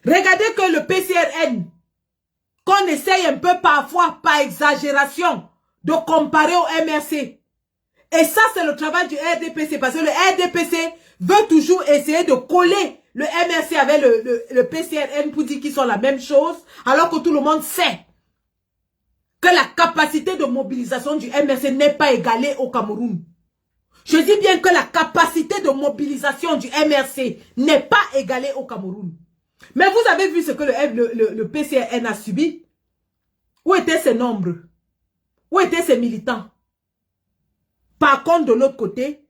Regardez que le PCRN, qu'on essaye un peu parfois, par exagération, de comparer au MRC. Et ça, c'est le travail du RDPC, parce que le RDPC veut toujours essayer de coller le MRC avec le PCRN pour dire qu'ils sont la même chose, alors que tout le monde sait que la capacité de mobilisation du MRC n'est pas égalée au Cameroun. Je dis bien que la capacité de mobilisation du MRC n'est pas égalée au Cameroun. Mais vous avez vu ce que le PCRN a subi? Où étaient ses nombres? Où étaient ses militants? Par contre, de l'autre côté,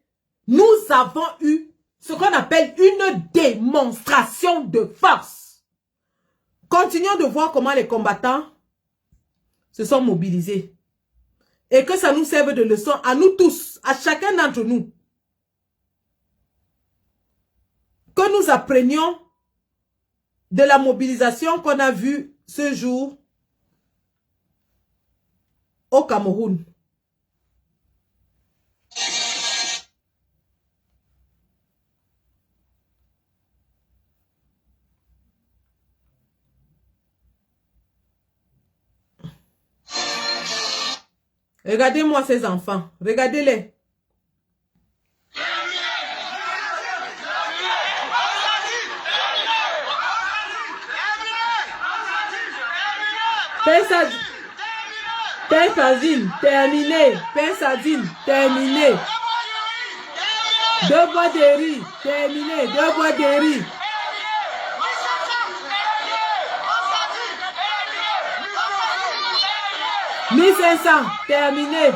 nous avons eu ce qu'on appelle une démonstration de force. Continuons de voir comment les combattants se sont mobilisés. Et que ça nous serve de leçon à nous tous, à chacun d'entre nous. Que nous apprenions de la mobilisation qu'on a vue ce jour au Cameroun. Regardez-moi ces enfants. Regardez-les. Père Sardine, terminé. Père Sardine, terminé. 2 bois de riz, terminé. 2 bois de riz. « 1500, terminé. »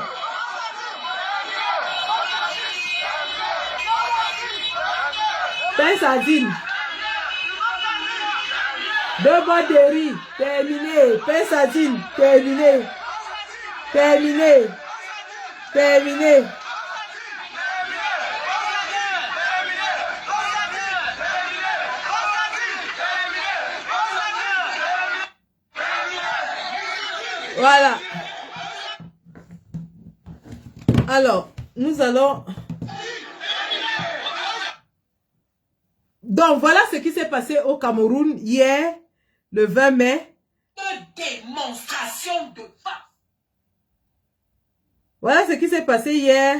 Père Sardine. 2 bois de riz, terminé. Père Sardine, terminé. Terminé. Terminé. Voilà. Alors, nous allons... Donc, voilà ce qui s'est passé au Cameroun hier, le 20 mai. Une démonstration de force. Voilà ce qui s'est passé hier,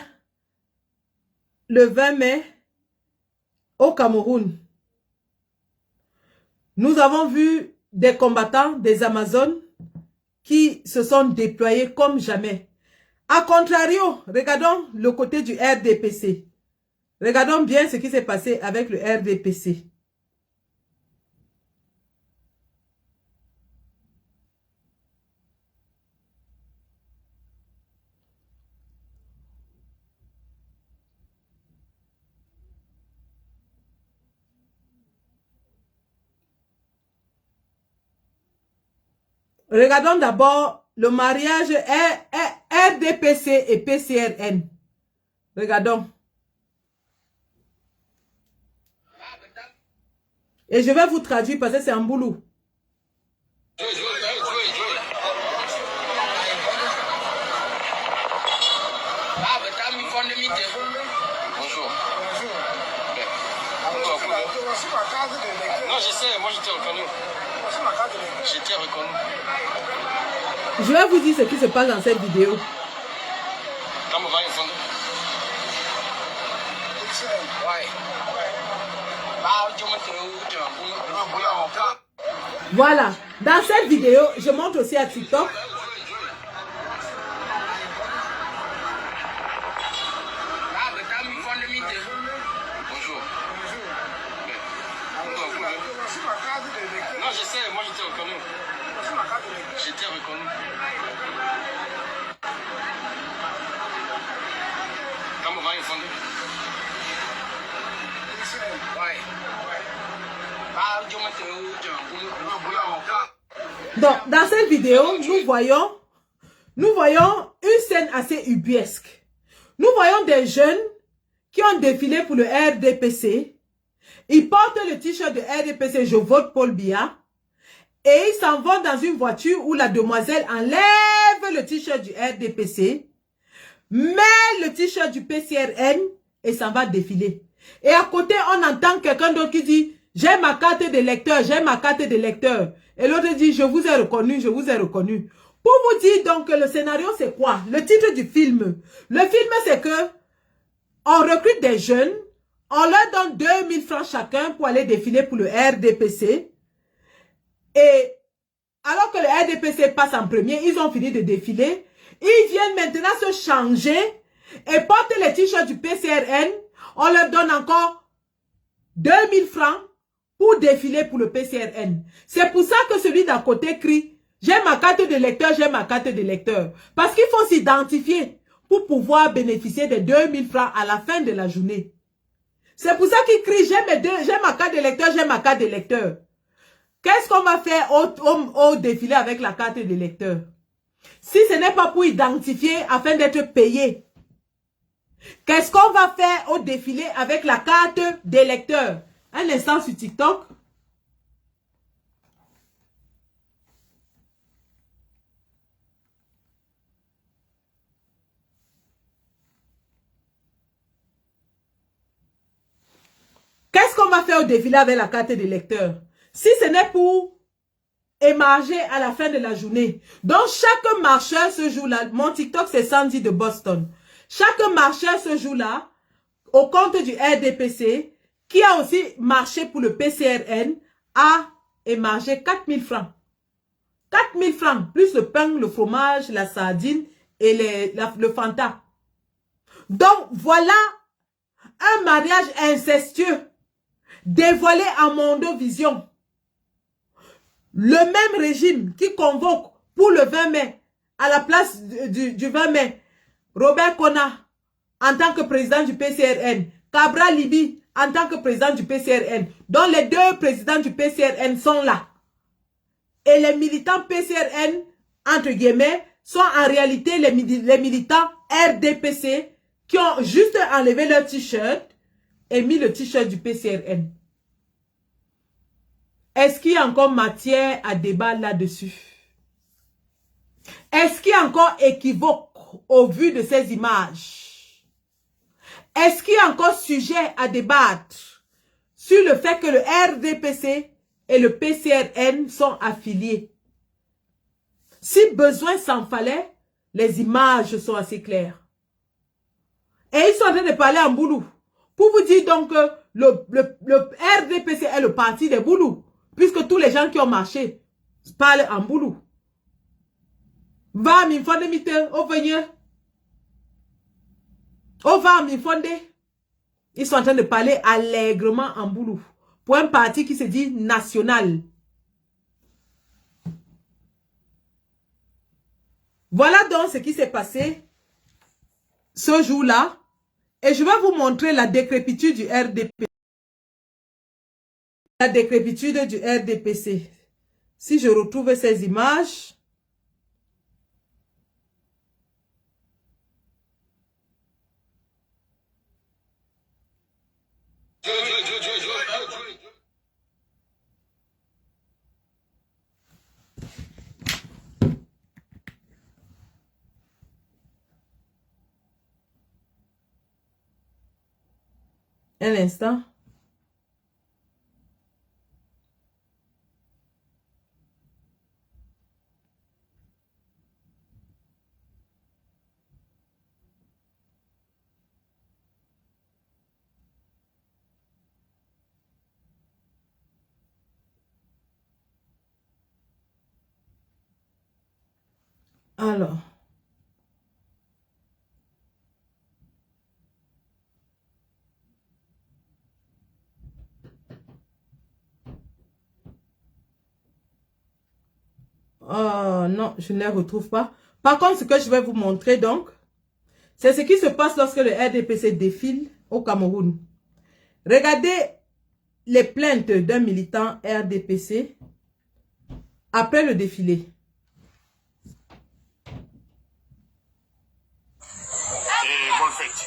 le 20 mai, au Cameroun. Nous avons vu des combattants, des Amazones, qui se sont déployés comme jamais. A contrario, regardons le côté du RDPC. Regardons bien ce qui s'est passé avec le RDPC. Regardons d'abord le mariage RDPC et PCRN. Regardons. Et je vais vous traduire parce que c'est en boulot. Bonjour. Non, je sais, moi je t'ai reconnu. Je t'ai reconnu. Je vais vous dire ce qui se passe dans cette vidéo. Voilà. Dans cette vidéo, je montre aussi à TikTok. Bonjour. Non, je sais, moi je t'ai reconnu. Je t'ai reconnu. Comment va, Yofondé? Ouais. Donc, dans cette vidéo, nous voyons une scène assez ubuesque. Nous voyons des jeunes qui ont défilé pour le RDPC. Ils portent le t-shirt de RDPC, je vote Paul Biya. Et ils s'en vont dans une voiture où la demoiselle enlève le t-shirt du RDPC, met le t-shirt du PCRN et s'en va défiler. Et à côté, on entend quelqu'un d'autre qui dit « J'ai ma carte d'électeur, j'ai ma carte d'électeur. » Et l'autre dit « Je vous ai reconnu, je vous ai reconnu. » Pour vous dire donc le scénario c'est quoi? Le titre du film. Le film c'est que on recrute des jeunes, on leur donne 2000 francs chacun pour aller défiler pour le RDPC. Et alors que le RDPC passe en premier, ils ont fini de défiler. Ils viennent maintenant se changer et porter les t-shirts du PCRN. On leur donne encore 2000 francs pour défiler pour le PCRN. C'est pour ça que celui d'à côté crie « J'ai ma carte d'électeur, j'ai ma carte d'électeur. » Parce qu'il faut s'identifier pour pouvoir bénéficier des 2000 francs à la fin de la journée. C'est pour ça qu'il crie « J'ai ma carte d'électeur, j'ai ma carte d'électeur. » Qu'est-ce qu'on va faire au défilé avec la carte d'électeur? Si ce n'est pas pour identifier afin d'être payé. Qu'est-ce qu'on va faire au défilé avec la carte d'électeur? Un instant sur TikTok. Qu'est-ce qu'on va faire au défilé avec la carte d'électeur? Si ce n'est pour émarger à la fin de la journée. Donc, chaque marcheur ce jour-là, mon TikTok c'est Sandy de Boston. Chaque marcheur ce jour-là, au compte du RDPC, qui a aussi marché pour le PCRN, a émargé 4000 francs. 4000 francs, plus le pain, le fromage, la sardine et le Fanta. Donc, voilà un mariage incestueux dévoilé en Mondovision. Le même régime qui convoque pour le 20 mai, à la place du 20 mai, Robert Kona en tant que président du PCRN, Cabral Libi en tant que président du PCRN, dont les deux présidents du PCRN sont là. Et les militants PCRN, entre guillemets, sont en réalité les militants RDPC qui ont juste enlevé leur t-shirt et mis le t-shirt du PCRN. Est-ce qu'il y a encore matière à débat là-dessus? Est-ce qu'il y a encore équivoque au vu de ces images? Est-ce qu'il y a encore sujet à débattre sur le fait que le RDPC et le PCRN sont affiliés? Si besoin s'en fallait, les images sont assez claires. Et ils sont en train de parler en boulou. Pour vous dire donc que le RDPC est le parti des boulous. Puisque tous les gens qui ont marché parlent en boulou. Va m'infonde mite, au venir. Au va m'infonde. Ils sont en train de parler allègrement en boulou. Pour un parti qui se dit national. Voilà donc ce qui s'est passé ce jour-là. Et je vais vous montrer la décrépitude du RDP. La décrépitude du RDPC. Si je retrouve ces images. Un instant. Alors. Oh non, je ne les retrouve pas. Par contre, ce que je vais vous montrer donc, c'est ce qui se passe lorsque le RDPC défile au Cameroun. Regardez les plaintes d'un militant RDPC après le défilé. Et bonne fête.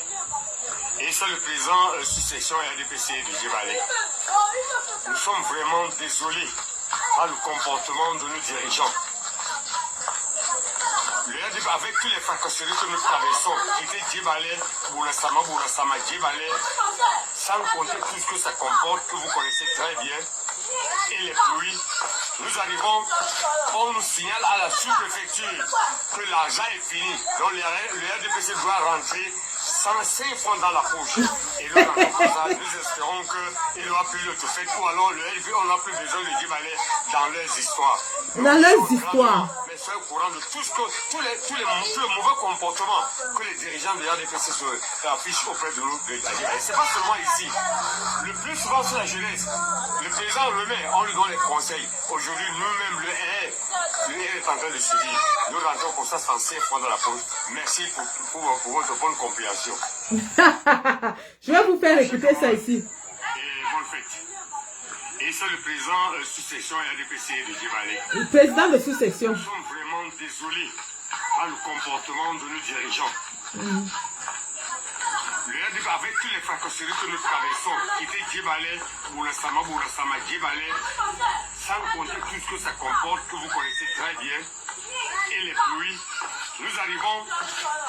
Et c'est le président sous-section RDPC de Djebale. Nous sommes vraiment désolés par le comportement de nos dirigeants. Le RDP, avec tous les fracasseries que nous traversons, quitter Djebale, Bourasama, Djebale, sans compter tout ce que ça comporte, que vous connaissez très bien, et les pluies, nous arrivons, on nous signale à la sous-préfecture que l'argent est fini. Donc le RDPC doit rentrer 105 francs dans la poche. Et là, nous espérons qu'il aura plus le tout fait. Ou alors le RDP, on n'a plus besoin de Djebale dans leurs histoires. Dans leurs histoires. Mais soyez au courant de tout ce que, tous les mauvais comportements que les dirigeants de RDPC affichent auprès de nous. C'est pas seulement ici. Le plus souvent, c'est la jeunesse. Le président remet, on lui donne les conseils. Aujourd'hui, nous-mêmes, le R est en train de suivre. Nous rentrons pour ça 105 francs dans la poche. Merci pour votre bonne compréhension. Je vais vous faire écouter ça ici. Et bonne fête. Et c'est le président sous-section RDPC de Djebale. Le président de sous-section. Nous sommes vraiment désolés par le comportement de nos dirigeants. Le RDP, avec tous les fracasseries que nous traversons, quitter Djebale, Bourasama, Djebale, sans compter tout ce que ça comporte, que vous connaissez très bien, et les pluies, nous arrivons,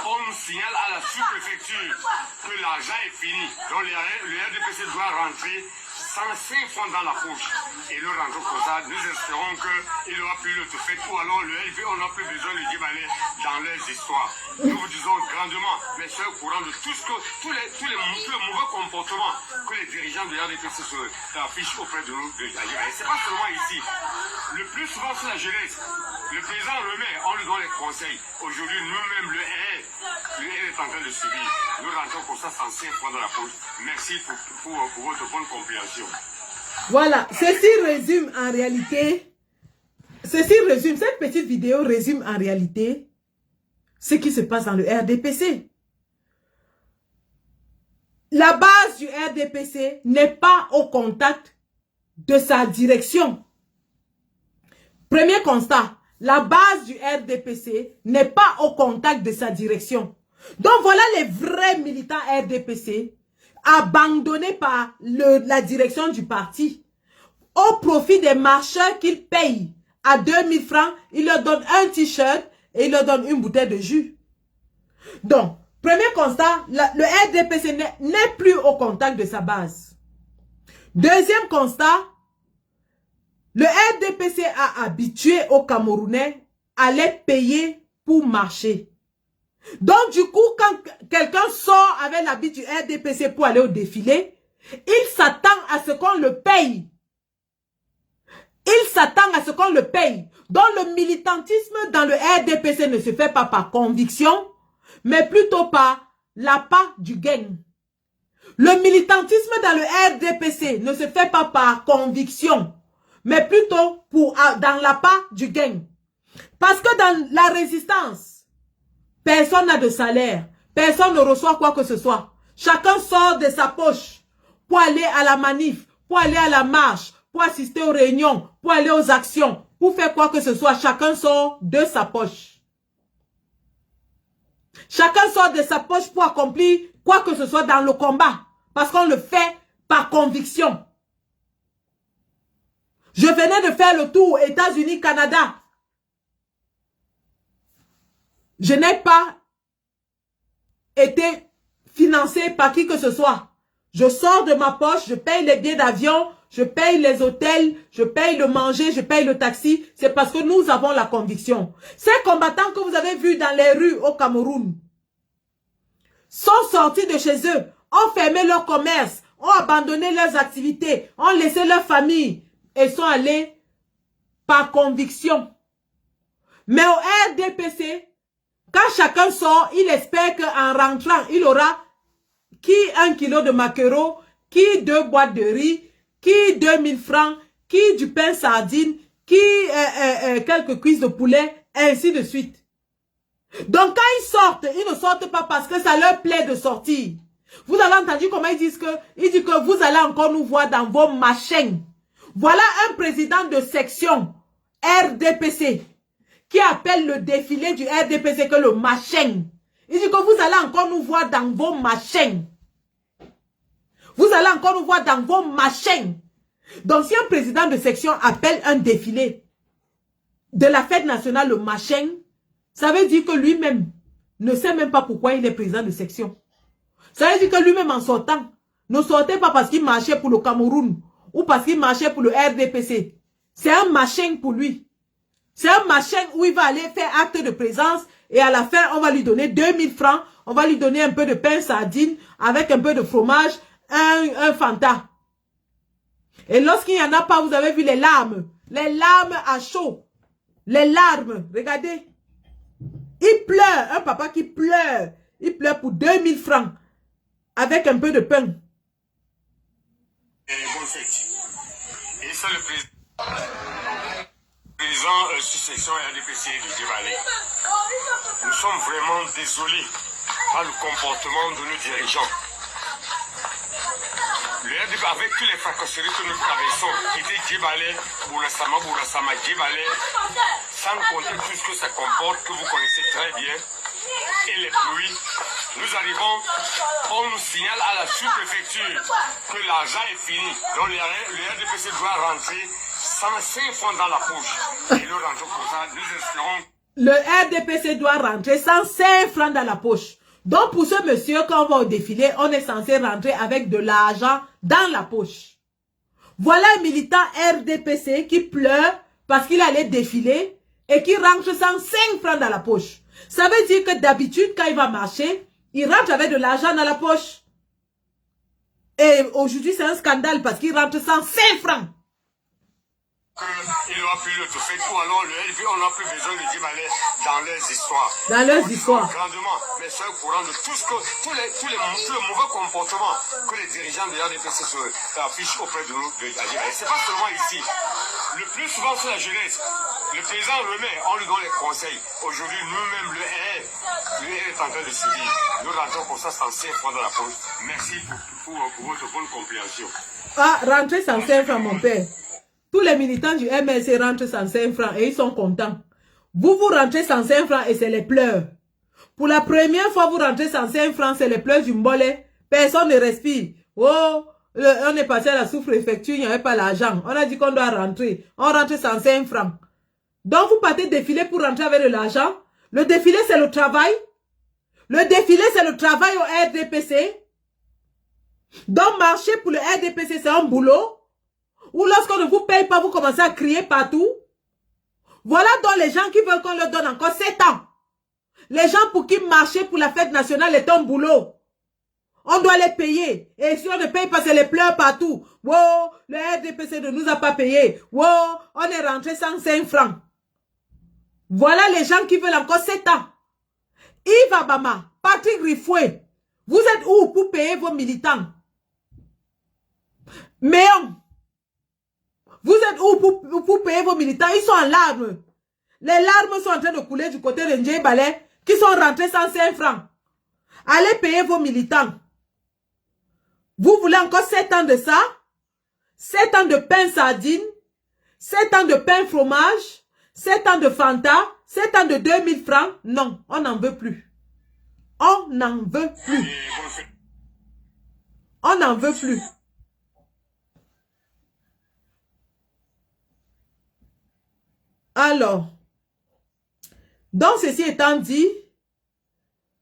on nous signale à la sous-préfecture que l'argent est fini. Donc le RDPC doit rentrer 105 francs dans la poche. Et nous rentrons comme ça, nous espérons qu'il aura plus le tout fait. Ou alors le RDP, on n'a plus besoin de Djebale dans leurs histoires. Nous vous disons grandement, mais soyez au courant de tout ce que, tous les mauvais comportements que les dirigeants de RDPC affichent auprès de nous. C'est pas seulement ici. Le plus souvent, c'est la jeunesse. Le président remet, on lui donne les conseils. Aujourd'hui, nous-mêmes, le R est en train de subir. Nous rentrons pour ça 105 francs dans la poche. Merci pour votre bonne compréhension. Voilà, ceci résume en réalité, cette petite vidéo résume en réalité ce qui se passe dans le RDPC. La base du RDPC n'est pas au contact de sa direction. Premier constat, la base du RDPC n'est pas au contact de sa direction. Donc voilà les vrais militants RDPC abandonnés par la direction du parti au profit des marcheurs qu'ils payent à 2000 francs. Ils leur donnent un t-shirt et ils leur donnent une bouteille de jus. Donc, premier constat, le RDPC n'est plus au contact de sa base. Deuxième constat, le RDPC a habitué aux Camerounais à les payer pour marcher. Donc du coup, quand quelqu'un sort avec l'habit du RDPC pour aller au défilé, il s'attend à ce qu'on le paye. Il s'attend à ce qu'on le paye. Donc le militantisme dans le RDPC ne se fait pas par conviction, mais plutôt par l'appât du gain. Le militantisme dans le RDPC ne se fait pas par conviction, mais plutôt dans l'appât du gain. Parce que dans la résistance, personne n'a de salaire. Personne ne reçoit quoi que ce soit. Chacun sort de sa poche pour aller à la manif, pour aller à la marche, pour assister aux réunions, pour aller aux actions, pour faire quoi que ce soit. Chacun sort de sa poche. Chacun sort de sa poche pour accomplir quoi que ce soit dans le combat. Parce qu'on le fait par conviction. Je venais de faire le tour États-Unis, Canada. Je n'ai pas été financé par qui que ce soit. Je sors de ma poche, je paye les billets d'avion, je paye les hôtels, je paye le manger, je paye le taxi. C'est parce que nous avons la conviction. Ces combattants que vous avez vus dans les rues au Cameroun sont sortis de chez eux, ont fermé leur commerce, ont abandonné leurs activités, ont laissé leur famille et sont allés par conviction. Mais au RDPC, quand chacun sort, il espère qu'en rentrant, il aura qui 1 kilo de maquereau, qui 2 boîtes de riz, qui 2000 francs, qui du pain sardine, qui quelques cuisses de poulet, ainsi de suite. Donc quand ils sortent, ils ne sortent pas parce que ça leur plaît de sortir. Vous avez entendu comment ils disent que vous allez encore nous voir dans vos machins. Voilà un président de section RDPC qui appelle le défilé du RDPC que le machin. Il dit que vous allez encore nous voir dans vos machins. Vous allez encore nous voir dans vos machins. Donc si un président de section appelle un défilé de la fête nationale le machin, ça veut dire que lui-même ne sait même pas pourquoi il est président de section. Ça veut dire que lui-même en sortant, ne sortait pas parce qu'il marchait pour le Cameroun ou parce qu'il marchait pour le RDPC. C'est un machin pour lui. C'est un machin où il va aller faire acte de présence et à la fin, on va lui donner 2000 francs, on va lui donner un peu de pain sardine avec un peu de fromage, un Fanta. Et lorsqu'il n'y en a pas, vous avez vu les larmes à chaud. Les larmes, regardez. Il pleure, un papa qui pleure. Il pleure pour 2000 francs. Avec un peu de pain. Et ça, le président succession RDPC de Djebale. Nous sommes vraiment désolés par le comportement de nos dirigeants. Le RDP, avec tous les fracasseries que nous traversons, qui étaient Djebale, Boulassama, Djebale, sans compter tout ce que ça comporte, que vous connaissez très bien, et les pluies, nous arrivons, on nous signale à la sous-préfecture que l'argent est fini. Donc le RDPC doit rentrer 105 francs dans la poche. Et le rentre pour ça, nous espérons. Le RDPC doit rentrer 105 francs dans la poche. Donc pour ce monsieur, quand on va au défilé, on est censé rentrer avec de l'argent dans la poche. Voilà un militant RDPC qui pleure parce qu'il allait défiler et qui rentre 105 francs dans la poche. Ça veut dire que d'habitude, quand il va marcher, il rentre avec de l'argent dans la poche. Et aujourd'hui, c'est un scandale parce qu'il rentre 105 francs. Il aura plus le tout fait ou alors le LV, on n'a plus besoin de Djebale dans leurs histoires. Dans leurs histoires. Grandement, mais c'est au courant de tout le mauvais comportement que les dirigeants de RDPC affichent auprès de nous de Djebale. C'est pas seulement ici. Le plus souvent, c'est la jeunesse. Le président remet, on lui donne les conseils. Aujourd'hui, nous-mêmes, le R est en train de subir. Nous rentrons comme ça 105 francs dans la poche. Merci pour votre bonne compréhension. Ah, rentrez 105 francs, mon père. Tous les militants du MLC rentrent 105 francs et ils sont contents. Vous rentrez 105 francs et c'est les pleurs. Pour la première fois, vous rentrez 105 francs, c'est les pleurs du mbolé. Personne ne respire. Oh, on est passé à la sous-préfecture, il n'y avait pas l'argent. On a dit qu'on doit rentrer. On rentre 105 francs. Donc, vous partez défiler pour rentrer avec de l'argent. Le défilé, c'est le travail. Le défilé, c'est le travail au RDPC. Donc, marcher pour le RDPC, c'est un boulot. Ou lorsqu'on ne vous paye pas, vous commencez à crier partout. Voilà donc les gens qui veulent qu'on leur donne encore 7 ans. Les gens pour qui marcher pour la fête nationale est un boulot. On doit les payer. Et si on ne paye pas, c'est les pleurs partout. Wow, le RDPC ne nous a pas payé. Wow, on est rentré 105 francs. Voilà les gens qui veulent encore 7 ans. Yves Abama, Patrick Rifoué, vous êtes où pour payer vos militants? Méon, vous êtes où pour payer vos militants? Ils sont en larmes. Les larmes sont en train de couler du côté de Djebale qui sont rentrés 105 francs. Allez payer vos militants. Vous voulez encore 7 ans de ça? 7 ans de pain sardine, 7 ans de pain fromage, 7 ans de Fanta, 7 ans de 2000 francs? Non, on n'en veut plus. On n'en veut plus. On n'en veut plus. Alors, donc ceci étant dit,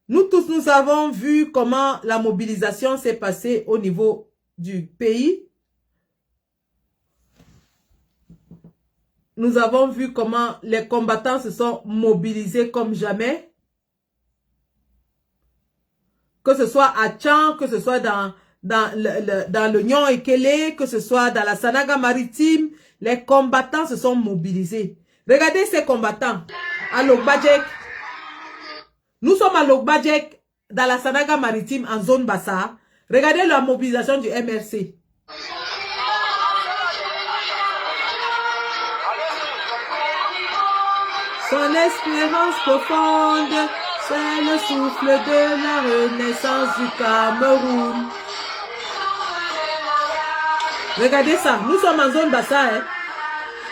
nous tous, nous avons vu comment la mobilisation s'est passée au niveau du pays. Nous avons vu comment les combattants se sont mobilisés comme jamais. Que ce soit à Tchan, que ce soit dans le Nyon Ekele, que ce soit dans la Sanaga maritime, les combattants se sont mobilisés. Regardez ces combattants à Logbadjek. Nous sommes à Logbadjek, dans la Sanaga maritime, en zone Bassa. Regardez la mobilisation du MRC. Son espérance profonde C'est le souffle de la renaissance du Cameroun. Regardez ça, nous sommes en zone Bassa, hein,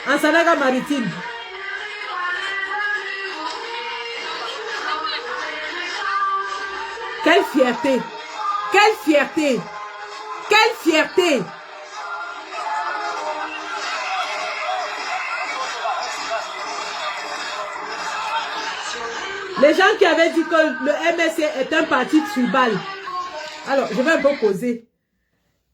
en Sanaga maritime. Quelle fierté! Quelle fierté! Quelle fierté! Les gens qui avaient dit que le MSC est un parti tribal. Alors, je vais un peu causer.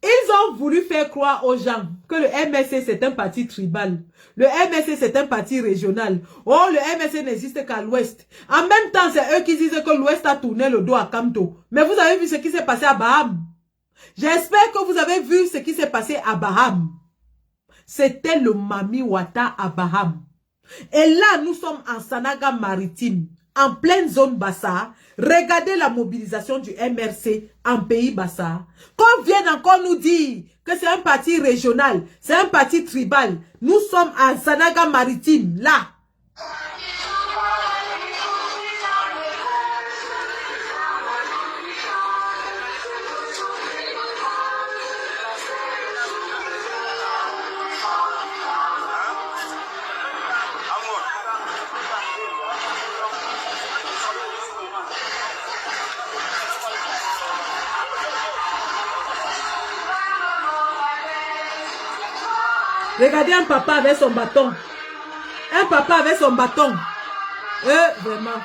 Ils ont voulu faire croire aux gens que le MSC c'est un parti tribal. Le MSC c'est un parti régional. Oh, le MSC n'existe qu'à l'ouest. En même temps, c'est eux qui disent que l'ouest a tourné le dos à Kamto. Mais vous avez vu ce qui s'est passé à Baham. J'espère que vous avez vu ce qui s'est passé à Baham. C'était le Mami Wata à Baham. Et là, nous sommes en Sanaga maritime, en pleine zone Bassa. Regardez la mobilisation du MRC en pays Bassa. Qu'on vienne encore nous dire que c'est un parti régional, c'est un parti tribal. Nous sommes en Sanaga maritime, là. Regardez un papa avec son bâton. Un papa avec son bâton. Vraiment.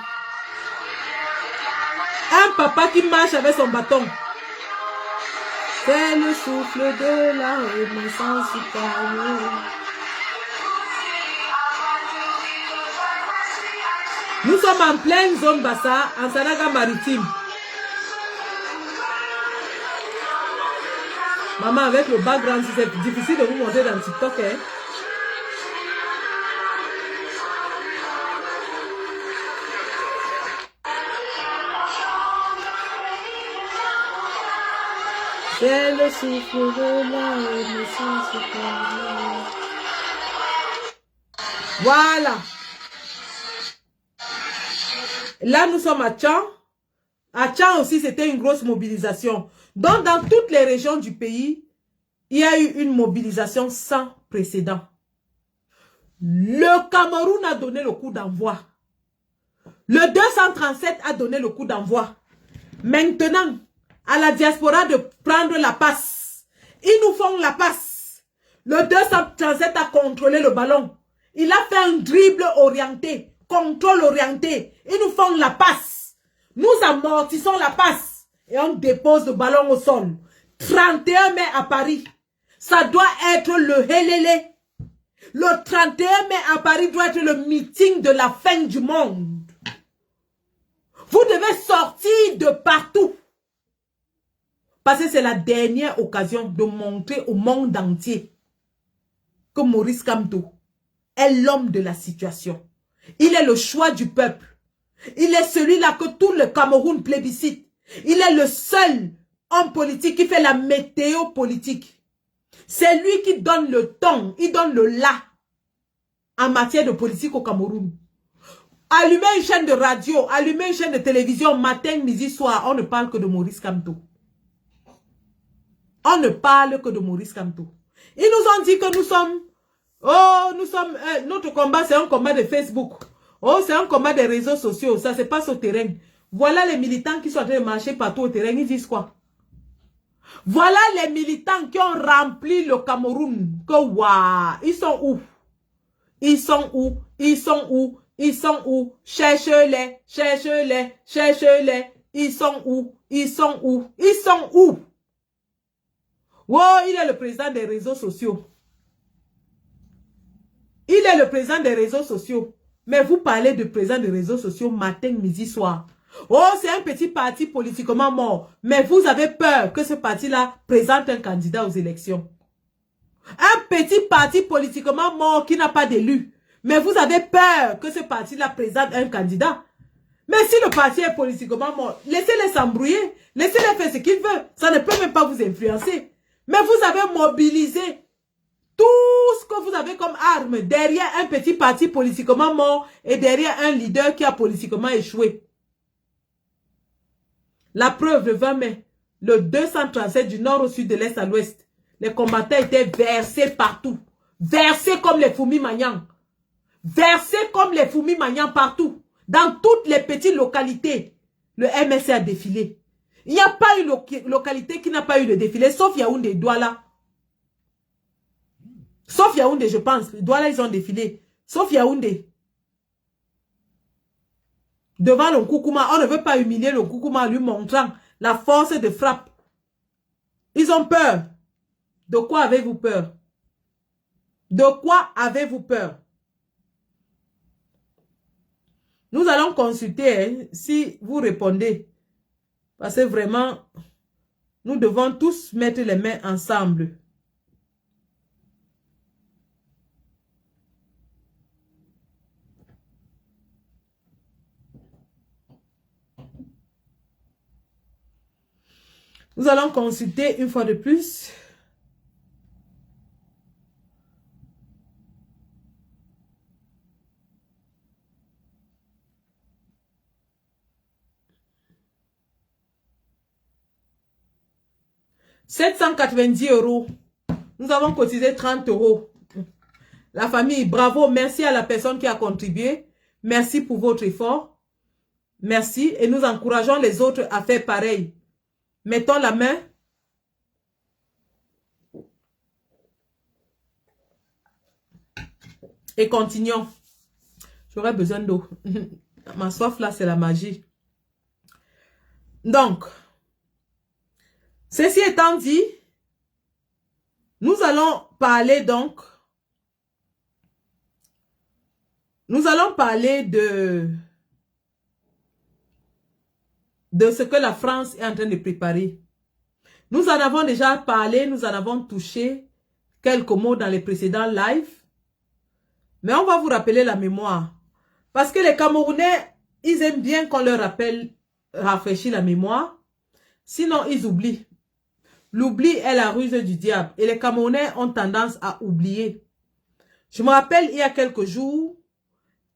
Un papa qui marche avec son bâton. C'est le souffle de la renaissance du Cameroun. Nous sommes en pleine zone Bassa, en Sanaga maritime. Maman, avec le background, c'est difficile de vous montrer dans TikTok, hein. C'est le souffle de la renaissance du Cameroun. Voilà. Là, nous sommes à Tchan. À Tchan aussi, c'était une grosse mobilisation. Donc, dans toutes les régions du pays, il y a eu une mobilisation sans précédent. Le Cameroun a donné le coup d'envoi. Le 237 a donné le coup d'envoi. Maintenant, à la diaspora de prendre la passe. Ils nous font la passe. Le 237 a contrôlé le ballon. Il a fait un dribble orienté, contrôle orienté. Ils nous font la passe. Nous amortissons la passe. Et on dépose le ballon au sol. 31 mai à Paris. Ça doit être le hélélé. Le 31 mai à Paris doit être le meeting de la fin du monde. Vous devez sortir de partout. Parce que c'est la dernière occasion de montrer au monde entier que Maurice Kamto est l'homme de la situation. Il est le choix du peuple. Il est celui-là que tout le Cameroun plébiscite. Il est le seul homme politique qui fait la météo politique. C'est lui qui donne le ton, il donne le là en matière de politique au Cameroun. Allumez une chaîne de radio, allumez une chaîne de télévision, matin, midi, soir, on ne parle que de Maurice Kamto. On ne parle que de Maurice Kamto. Ils nous ont dit que nous sommes, notre combat c'est un combat de Facebook. Oh, c'est un combat des réseaux sociaux, ça se passe au terrain. Voilà les militants qui sont en train de marcher partout au terrain, ils disent quoi? Voilà les militants qui ont rempli le Cameroun. Que waouh, ils sont où? Ils sont où? Ils sont où? Ils sont où? Cherchez-les, cherchez-les, cherchez-les. Ils sont où? Ils sont où? Ils sont où? Wow, il est le président des réseaux sociaux. Il est le président des réseaux sociaux. Mais vous parlez de président des réseaux sociaux matin, midi, soir. Oh, c'est un petit parti politiquement mort. Mais vous avez peur que ce parti-là présente un candidat aux élections. Un petit parti politiquement mort qui n'a pas d'élu. Mais vous avez peur que ce parti-là présente un candidat. Mais si le parti est politiquement mort, laissez-les s'embrouiller. Laissez-les faire ce qu'ils veulent. Ça ne peut même pas vous influencer. Mais vous avez mobilisé tout ce que vous avez comme arme derrière un petit parti politiquement mort et derrière un leader qui a politiquement échoué. La preuve, le 20 mai, le 237 du nord au sud, de l'est à l'ouest, les combattants étaient versés partout. Versés comme les fourmis magnans. Versés comme les fourmis magnans partout. Dans toutes les petites localités, le MSC a défilé. Il n'y a pas une localité qui n'a pas eu de défilé, sauf Yaoundé, Douala. Sauf Yaoundé, je pense. Douala, ils ont défilé. Sauf Yaoundé. Devant le Koukouma, on ne veut pas humilier le Koukouma en lui montrant la force de frappe. Ils ont peur. De quoi avez-vous peur? De quoi avez-vous peur? Nous allons consulter hein, si vous répondez. Parce que vraiment, nous devons tous mettre les mains ensemble. Nous allons consulter une fois de plus. €790. Nous avons cotisé 30 €. La famille, bravo, merci à la personne qui a contribué. Merci pour votre effort. Merci et nous encourageons les autres à faire pareil. Mettons la main. Et continuons. J'aurais besoin d'eau. Ma soif là, c'est la magie. Donc, ceci étant dit, nous allons parler donc. Nous allons parler de ce que la France est en train de préparer. Nous en avons déjà parlé, nous en avons touché quelques mots dans les précédents lives. Mais on va vous rappeler la mémoire. Parce que les Camerounais, ils aiment bien qu'on leur rappelle, rafraîchir la mémoire. Sinon, ils oublient. L'oubli est la ruse du diable. Et les Camerounais ont tendance à oublier. Je me rappelle, il y a quelques jours,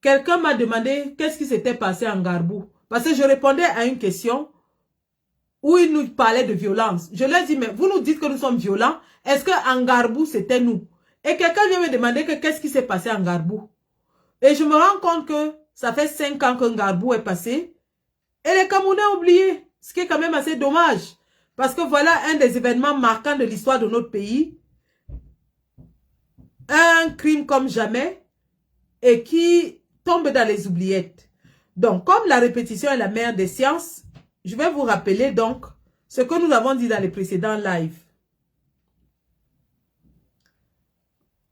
quelqu'un m'a demandé qu'est-ce qui s'était passé en Garbou. Parce que je répondais à une question où il nous parlait de violence. Je leur dis, mais vous nous dites que nous sommes violents. Est-ce qu'en Garbou, c'était nous? Et quelqu'un vient me demander que qu'est-ce qui s'est passé en Garbou. Et je me rends compte que ça fait 5 ans qu'un Garbou est passé. Et les Camerounais ont oublié. Ce qui est quand même assez dommage. Parce que voilà un des événements marquants de l'histoire de notre pays. Un crime comme jamais. Et qui tombe dans les oubliettes. Donc, comme la répétition est la mère des sciences, je vais vous rappeler donc ce que nous avons dit dans les précédents lives.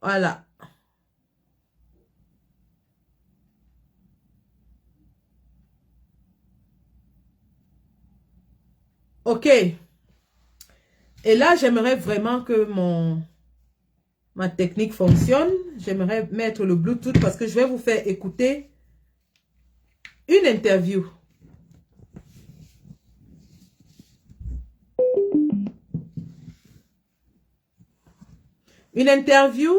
Voilà. Ok. Et là, j'aimerais vraiment que ma technique fonctionne. J'aimerais mettre le Bluetooth parce que je vais vous faire écouter une interview. Une interview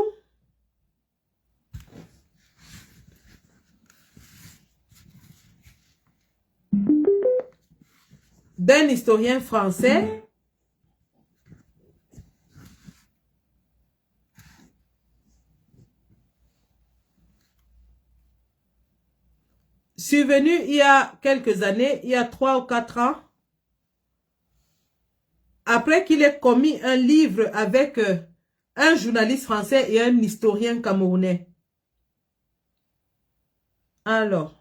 d'un historien français survenu il y a quelques années, il y a 3 ou 4 ans, après qu'il ait commis un livre avec un journaliste français et un historien camerounais. Alors,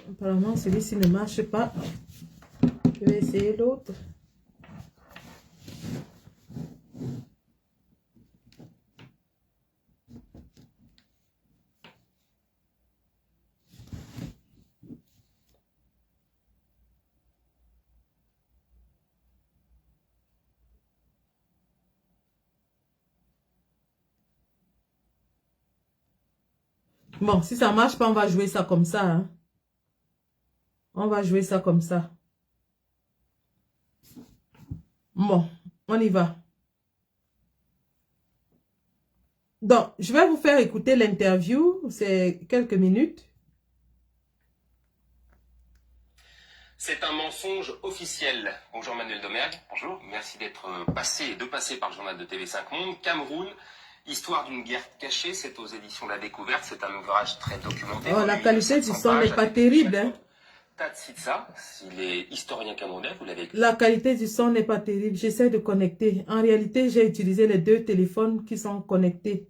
apparemment celui-ci ne marche pas. Je vais essayer l'autre. Bon, si ça marche pas, on va jouer ça comme ça. Hein. On va jouer ça comme ça. Bon, on y va. Donc, je vais vous faire écouter l'interview. C'est quelques minutes. C'est un mensonge officiel. Bonjour Manuel Domergue. Bonjour. Merci d'être passé par le journal de TV5 Monde. Cameroun, histoire d'une guerre cachée, c'est aux éditions de la Découverte. C'est un ouvrage très documenté. Oh, la qualité du son n'est pas terrible. Hein. Tatsitsa, il est historien camerounais, vous l'avez écrit. La qualité du son n'est pas terrible. J'essaie de connecter. En réalité, j'ai utilisé les deux téléphones qui sont connectés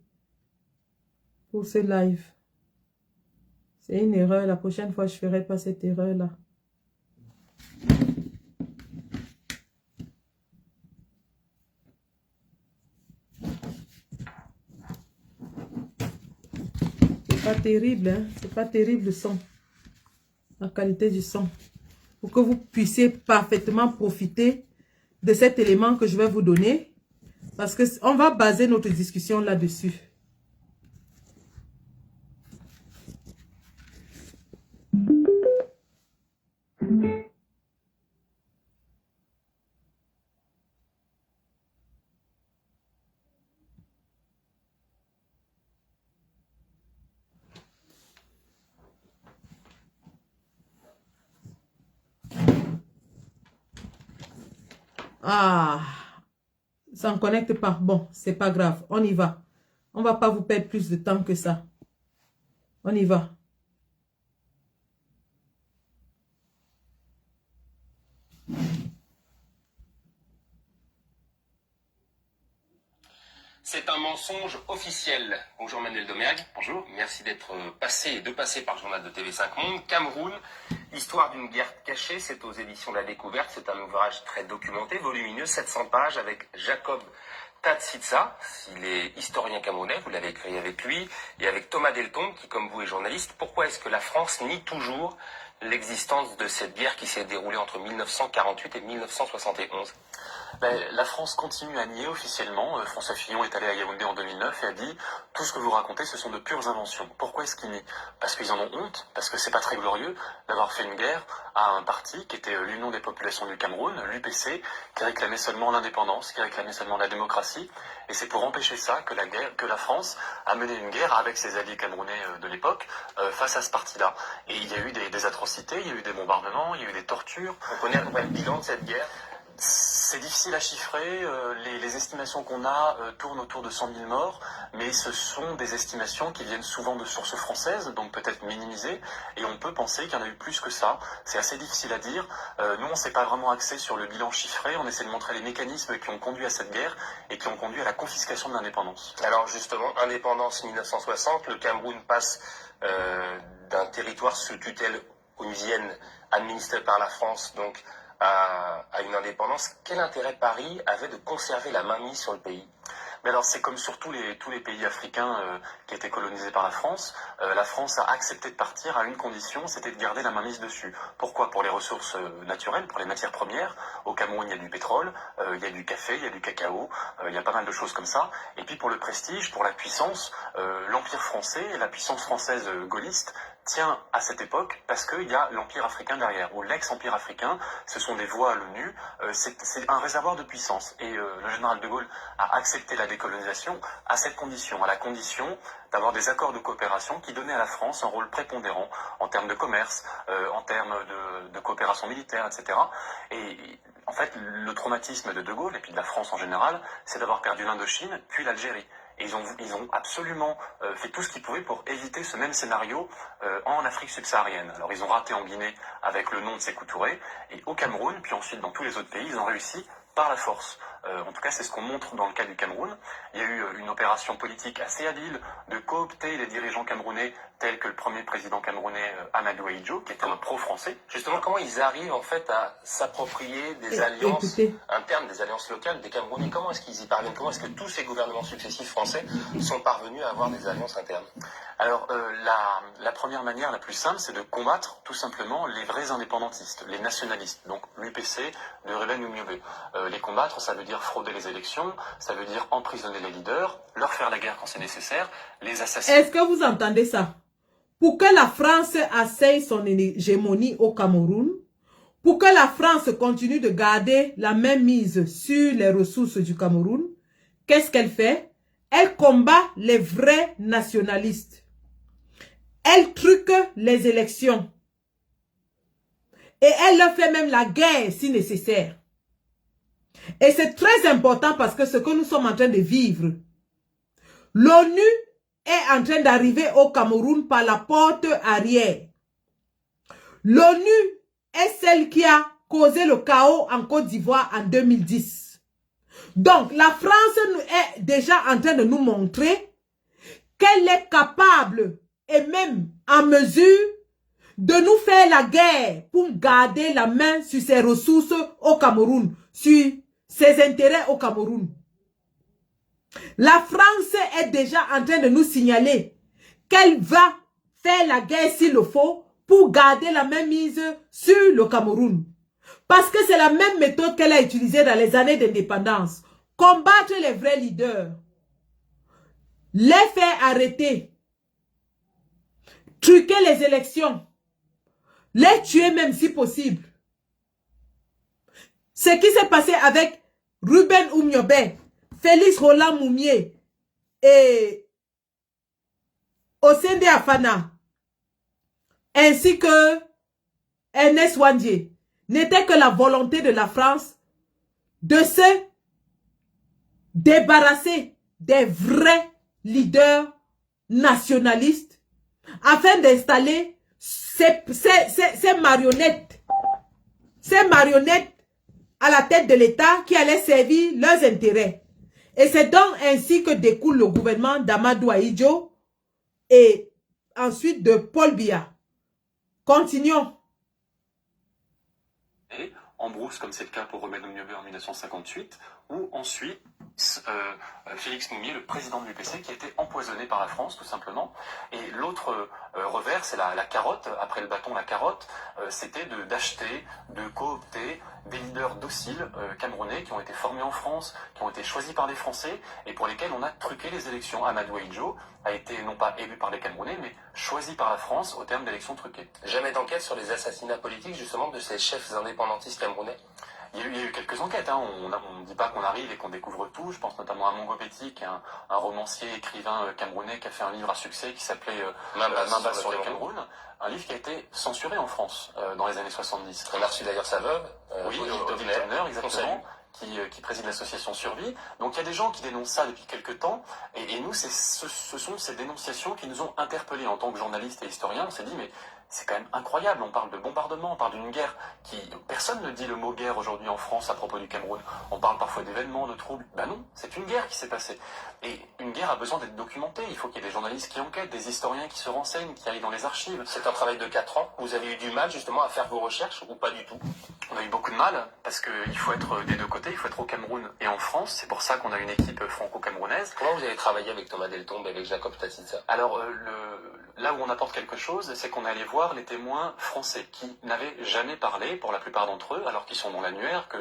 pour ce live. C'est une erreur. La prochaine fois, je ne ferai pas cette erreur-là. C'est pas terrible, hein? C'est pas terrible le son. La qualité du son. Pour que vous puissiez parfaitement profiter de cet élément que je vais vous donner. Parce que on va baser notre discussion là-dessus. Ah, ça ne connecte pas. Bon, c'est pas grave. On y va. On va pas vous perdre plus de temps que ça. On y va. C'est un mensonge officiel. Bonjour Manuel Domergue. Bonjour. Merci d'être passé par le journal de TV5 Monde. Cameroun, histoire d'une guerre cachée, c'est aux éditions de la Découverte. C'est un ouvrage très documenté, volumineux, 700 pages, avec Jacob Tatsitsa. Il est historien camerounais, vous l'avez écrit avec lui, et avec Thomas Delton, qui comme vous est journaliste. Pourquoi est-ce que la France nie toujours l'existence de cette guerre qui s'est déroulée entre 1948 et 1971? La France continue à nier officiellement. François Fillon est allé à Yaoundé en 2009 et a dit « Tout ce que vous racontez, ce sont de pures inventions ». Pourquoi est-ce qu'ils nient? Parce qu'ils en ont honte, parce que c'est pas très glorieux d'avoir fait une guerre à un parti qui était l'Union des populations du Cameroun, l'UPC, qui réclamait seulement l'indépendance, qui réclamait seulement la démocratie. Et c'est pour empêcher ça que la France a mené une guerre avec ses alliés camerounais de l'époque face à ce parti-là. Et il y a eu des atrocités, il y a eu des bombardements, il y a eu des tortures. On connaît le bilan de cette guerre? C'est difficile à chiffrer, les estimations qu'on a tournent autour de 100 000 morts, mais ce sont des estimations qui viennent souvent de sources françaises, donc peut-être minimisées, et on peut penser qu'il y en a eu plus que ça. C'est assez difficile à dire. Nous, on ne s'est pas vraiment axé sur le bilan chiffré, on essaie de montrer les mécanismes qui ont conduit à cette guerre et qui ont conduit à la confiscation de l'indépendance. Alors justement, indépendance 1960, le Cameroun passe d'un territoire sous tutelle onusienne administré par la France, donc à une indépendance. Quel intérêt Paris avait de conserver la mainmise sur le pays? Mais alors c'est comme sur tous les pays africains qui étaient colonisés par la France a accepté de partir à une condition, c'était de garder la mainmise dessus. Pourquoi? Pour les ressources naturelles, pour les matières premières. Au Cameroun, il y a du pétrole, il y a du café, il y a du cacao, il y a pas mal de choses comme ça. Et puis pour le prestige, pour la puissance, l'Empire français et la puissance française gaulliste tient à cette époque parce qu'il y a l'Empire africain derrière, ou l'ex-Empire africain, ce sont des voies à l'ONU, c'est un réservoir de puissance. Et le général de Gaulle a accepté la décolonisation à cette condition, à la condition d'avoir des accords de coopération qui donnaient à la France un rôle prépondérant en termes de commerce, en termes de coopération militaire, etc. Et en fait, le traumatisme de Gaulle, et puis de la France en général, c'est d'avoir perdu l'Indochine, puis l'Algérie. Et ils ont absolument fait tout ce qu'ils pouvaient pour éviter ce même scénario en Afrique subsaharienne. Alors ils ont raté en Guinée avec le nom de Sékou Touré, et au Cameroun, puis ensuite dans tous les autres pays, ils ont réussi par la force. En tout cas, c'est ce qu'on montre dans le cas du Cameroun. Il y a eu une opération politique assez habile de coopter les dirigeants camerounais tels que le premier président camerounais Amadou Ahidjo, qui était un pro-français. Justement, comment ils arrivent en fait à s'approprier des alliances internes, des alliances locales des Camerounais? Comment est-ce qu'ils y parviennent? Comment est-ce que tous ces gouvernements successifs français sont parvenus à avoir des alliances internes? Alors, la première manière, la plus simple, c'est de combattre tout simplement les vrais indépendantistes, les nationalistes, donc l'UPC de Ruben Oumiobe. Les combattre, ça veut dire frauder les élections, ça veut dire emprisonner les leaders, leur faire la guerre quand c'est nécessaire, les assassiner. Est-ce que vous entendez ça? pour que la France asseye son hégémonie au Cameroun, pour que la France continue de garder la même mise sur les ressources du Cameroun, qu'est-ce qu'elle fait? Elle combat les vrais nationalistes. Elle truque les élections. Et elle leur fait même la guerre si nécessaire. Et c'est très important parce que ce que nous sommes en train de vivre, l'ONU est en train d'arriver au Cameroun par la porte arrière. L'ONU est celle qui a causé le chaos en Côte d'Ivoire en 2010. Donc, la France est déjà en train de nous montrer qu'elle est capable et même en mesure de nous faire la guerre pour garder la main sur ses ressources au Cameroun, sur ses intérêts au Cameroun. La France est déjà en train de nous signaler qu'elle va faire la guerre s'il le faut pour garder la même mise sur le Cameroun. Parce que c'est la même méthode qu'elle a utilisée dans les années d'indépendance. Combattre les vrais leaders. Les faire arrêter. Truquer les élections. Les tuer même si possible. Ce qui s'est passé avec Ruben Oumyobé, Félix Roland Moumié et Osende Afana, ainsi que Ernest Wandier, n'était que la volonté de la France de se débarrasser des vrais leaders nationalistes afin d'installer ces marionnettes à la tête de l'État qui allaient servir leurs intérêts. Et c'est donc ainsi que découle le gouvernement d'Amadou Ahidjo et ensuite de Paul Biya. Continuons. En brousse, comme c'est le cas pour Ruben Oumyobé en 1958, ou ensuite Félix Moumié, le président de l'UPC, qui a été empoisonné par la France, tout simplement. Et l'autre revers, c'est la carotte, après le bâton, la carotte, c'était d'acheter, de coopter des leaders dociles camerounais qui ont été formés en France, qui ont été choisis par les Français, et pour lesquels on a truqué les élections. Amadou Ahidjo a été non pas élu par les Camerounais, mais choisi par la France au terme d'élections truquées. Jamais d'enquête sur les assassinats politiques, justement, de ces chefs indépendantistes camerounais? Il y a eu quelques enquêtes, hein. On ne dit pas qu'on arrive et qu'on découvre tout. Je pense notamment à Mongo Betty, qui est un romancier, écrivain camerounais qui a fait un livre à succès qui s'appelait Main sur le Cameroun. Un livre qui a été censuré en France dans les années 70. On a reçu d'ailleurs sa veuve, oui, Odile Tobner, exactement, qui préside l'association Survie. Donc il y a des gens qui dénoncent ça depuis quelques temps. Et nous, ce sont ces dénonciations qui nous ont interpellés en tant que journalistes et historiens. On s'est dit, mais c'est quand même incroyable, on parle de bombardement, on parle d'une guerre qui... Personne ne dit le mot guerre aujourd'hui en France à propos du Cameroun. On parle parfois d'événements, de troubles. Ben non, c'est une guerre qui s'est passée. Et une guerre a besoin d'être documentée. Il faut qu'il y ait des journalistes qui enquêtent, des historiens qui se renseignent, qui aillent dans les archives. C'est un travail de 4 ans. Vous avez eu du mal justement à faire vos recherches ou pas du tout? On a eu beaucoup de mal parce qu'il faut être des deux côtés, il faut être au Cameroun et en France. C'est pour ça qu'on a une équipe franco-camerounaise. Comment vous avez travaillé avec Thomas Deltombe et avec Jacob Tatitsa? Alors, là où on apporte quelque chose, c'est qu'on allait voir les témoins français qui n'avaient jamais parlé, pour la plupart d'entre eux, alors qu'ils sont dans l'annuaire, que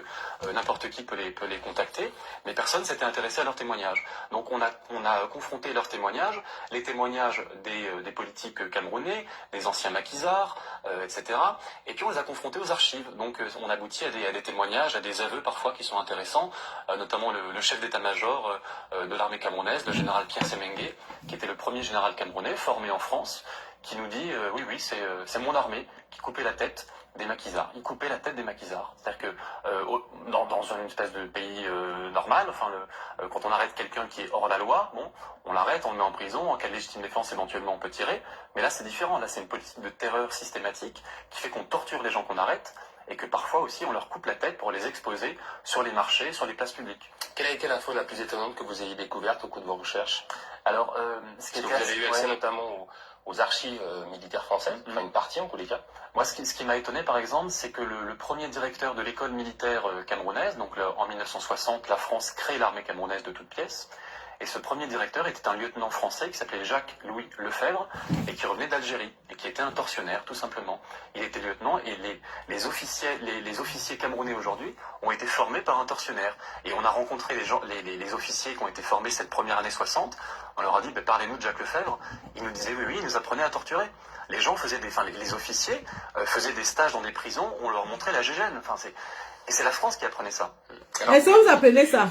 n'importe qui peut les contacter, mais personne s'était intéressé à leurs témoignages. Donc on a confronté leurs témoignages, les témoignages des politiques camerounais, des anciens maquisards, etc. Et puis on les a confrontés aux archives. Donc on aboutit à des témoignages, à des aveux parfois qui sont intéressants, notamment le chef d'état-major de l'armée camerounaise, le général Pierre Semengue, qui était le premier général camerounais formé en France, qui nous dit oui, c'est mon armée qui coupait la tête des maquisards. Il coupait la tête des maquisards. C'est-à-dire que dans une espèce de pays normal, enfin, quand on arrête quelqu'un qui est hors la loi, bon, on l'arrête, on le met en prison, en cas de légitime défense, éventuellement on peut tirer. Mais là, c'est différent. Là, c'est une politique de terreur systématique qui fait qu'on torture les gens qu'on arrête et que parfois aussi on leur coupe la tête pour les exposer sur les marchés, sur les places publiques. Quelle a été l'info la plus étonnante que vous ayez découverte au cours de vos recherches? Alors, ce qui vous avez eu accès notamment aux archives militaires françaises, enfin une partie en tous les cas. Moi, ce qui m'a étonné, par exemple, c'est que le premier directeur de l'école militaire camerounaise, donc en 1960, la France crée l'armée camerounaise de toutes pièces, et ce premier directeur était un lieutenant français qui s'appelait Jacques-Louis Lefebvre, et qui revenait d'Algérie, et qui était un tortionnaire, tout simplement. Il était lieutenant et les officiers camerounais aujourd'hui ont été formés par un tortionnaire. Et on a rencontré les officiers qui ont été formés cette première année 60. On leur a dit, parlez-nous de Jacques Lefebvre. Ils nous disaient, oui, ils nous apprenaient à torturer. Les gens les officiers faisaient des stages dans des prisons, on leur montrait la gégène. Et c'est la France qui apprenait ça. Est-ce que vous apprenez ça?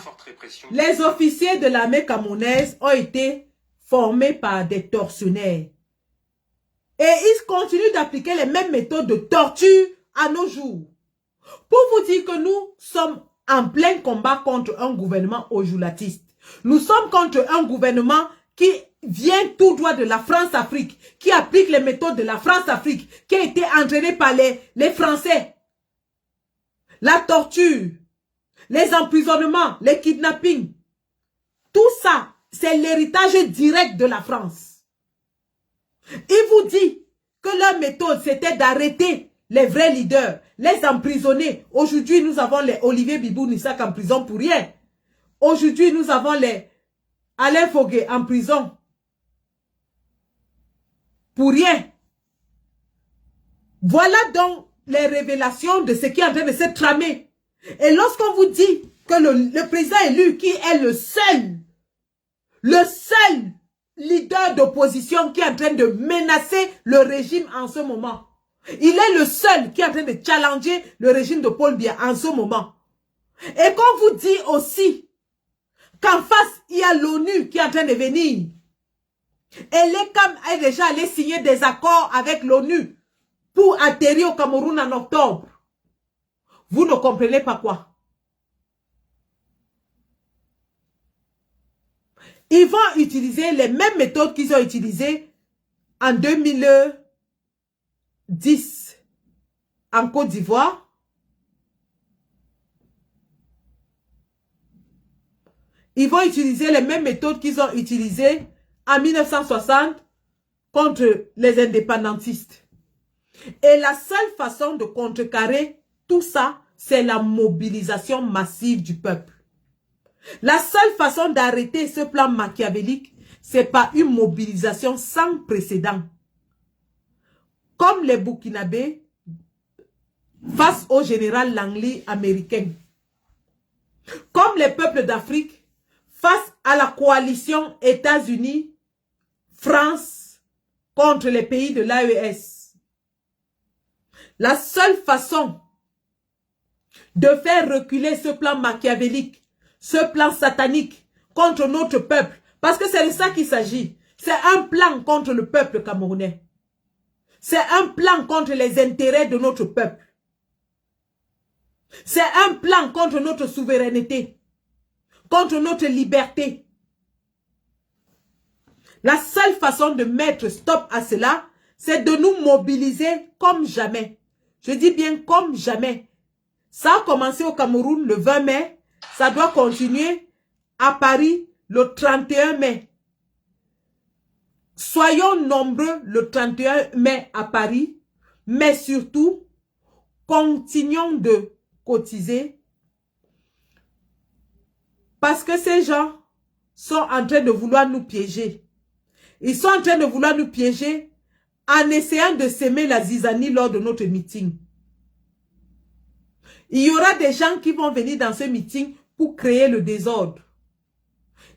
Les officiers de l'armée camerounaise ont été formés par des tortionnaires. Et ils continuent d'appliquer les mêmes méthodes de torture à nos jours. Pour vous dire que nous sommes en plein combat contre un gouvernement ojoulatiste. Nous sommes contre un gouvernement qui vient tout droit de la France-Afrique, qui applique les méthodes de la France-Afrique, qui a été entraîné par les Français. La torture, les emprisonnements, les kidnappings, tout ça, c'est l'héritage direct de la France. Il vous dit que leur méthode, c'était d'arrêter les vrais leaders, les emprisonner. Aujourd'hui, nous avons les Olivier Bibou-Nissak en prison pour rien. Aujourd'hui, nous avons les Alain Foguet en prison pour rien. Voilà donc les révélations de ce qui est en train de se tramer. Et lorsqu'on vous dit que le président élu, qui est le seul leader d'opposition qui est en train de menacer le régime en ce moment, il est le seul qui est en train de challenger le régime de Paul Biya en ce moment. Et qu'on vous dit aussi qu'en face, il y a l'ONU qui est en train de venir. Et l'ECAM est déjà allé signer des accords avec l'ONU pour atterrir au Cameroun en octobre. Vous ne comprenez pas quoi? Ils vont utiliser les mêmes méthodes qu'ils ont utilisées en 2010 en Côte d'Ivoire. Ils vont utiliser les mêmes méthodes qu'ils ont utilisées en 1960 contre les indépendantistes. Et la seule façon de contrecarrer tout ça, c'est la mobilisation massive du peuple. La seule façon d'arrêter ce plan machiavélique, c'est par une mobilisation sans précédent. Comme les Burkinabés face au général Langley américain. Comme les peuples d'Afrique face à la coalition États-Unis, France contre les pays de l'AES. La seule façon de faire reculer ce plan machiavélique, ce plan satanique contre notre peuple, parce que c'est de ça qu'il s'agit. C'est un plan contre le peuple camerounais. C'est un plan contre les intérêts de notre peuple. C'est un plan contre notre souveraineté, contre notre liberté. La seule façon de mettre stop à cela, c'est de nous mobiliser comme jamais. Je dis bien comme jamais. Ça a commencé au Cameroun le 20 mai. Ça doit continuer à Paris le 31 mai. Soyons nombreux le 31 mai à Paris. Mais surtout, continuons de cotiser. Parce que ces gens sont en train de vouloir nous piéger. Ils sont en train de vouloir nous piéger en essayant de s'aimer la zizanie lors de notre meeting. Il y aura des gens qui vont venir dans ce meeting pour créer le désordre.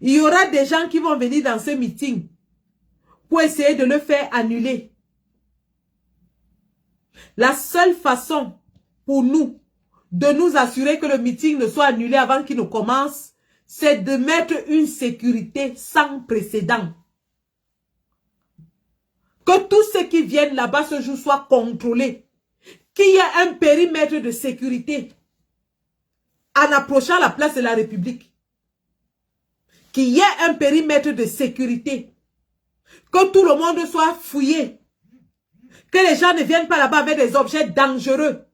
Il y aura des gens qui vont venir dans ce meeting pour essayer de le faire annuler. La seule façon pour nous de nous assurer que le meeting ne soit annulé avant qu'il ne commence, c'est de mettre une sécurité sans précédent. Que tous ceux qui viennent là-bas ce jour soient contrôlés. Qu'il y ait un périmètre de sécurité en approchant la place de la République. Qu'il y ait un périmètre de sécurité. Que tout le monde soit fouillé. Que les gens ne viennent pas là-bas avec des objets dangereux.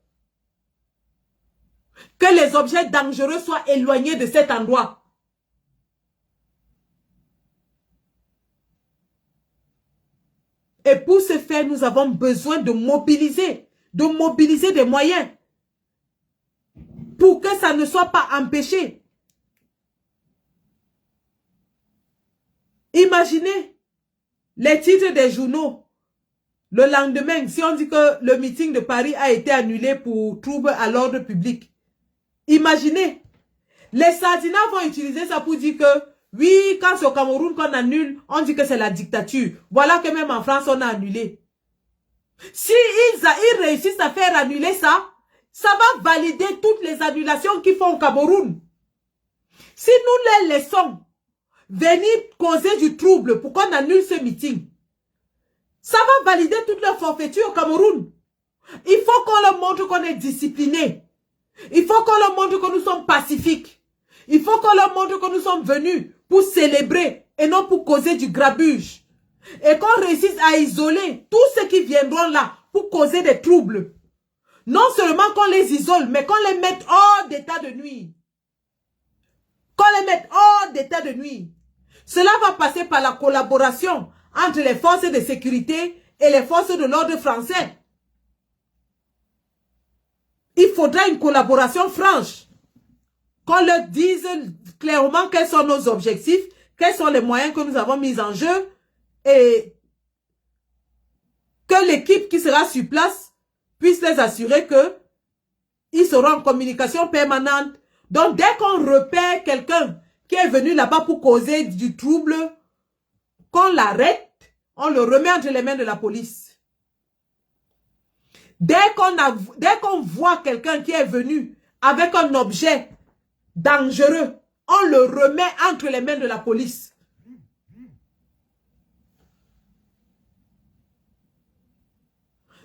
Que les objets dangereux soient éloignés de cet endroit. Et pour ce faire, nous avons besoin de mobiliser des moyens pour que ça ne soit pas empêché. Imaginez les titres des journaux Le lendemain, si on dit que le meeting de Paris a été annulé pour trouble à l'ordre public, imaginez, les Sardinats vont utiliser ça pour dire que oui, quand c'est au Cameroun qu'on annule, on dit que c'est la dictature. Voilà que même en France, on a annulé. Si ils réussissent à faire annuler ça, ça va valider toutes les annulations qu'ils font au Cameroun. Si nous les laissons venir causer du trouble pour qu'on annule ce meeting, ça va valider toute leur forfaiture au Cameroun. Il faut qu'on leur montre qu'on est discipliné. Il faut qu'on leur montre que nous sommes pacifiques. Il faut qu'on leur montre que nous sommes venus pour célébrer et non pour causer du grabuge. Et qu'on réussisse à isoler tous ceux qui viendront là pour causer des troubles. Non seulement qu'on les isole, mais qu'on les mette hors d'état de nuire. Qu'on les mette hors d'état de nuire. Cela va passer par la collaboration entre les forces de sécurité et les forces de l'ordre français. Il faudra une collaboration franche. Qu'on leur dise clairement quels sont nos objectifs, quels sont les moyens que nous avons mis en jeu et que l'équipe qui sera sur place puisse les assurer que ils seront en communication permanente. Donc, dès qu'on repère quelqu'un qui est venu là-bas pour causer du trouble, qu'on l'arrête, on le remet entre les mains de la police. Dès qu'on voit quelqu'un qui est venu avec un objet dangereux, on le remet entre les mains de la police.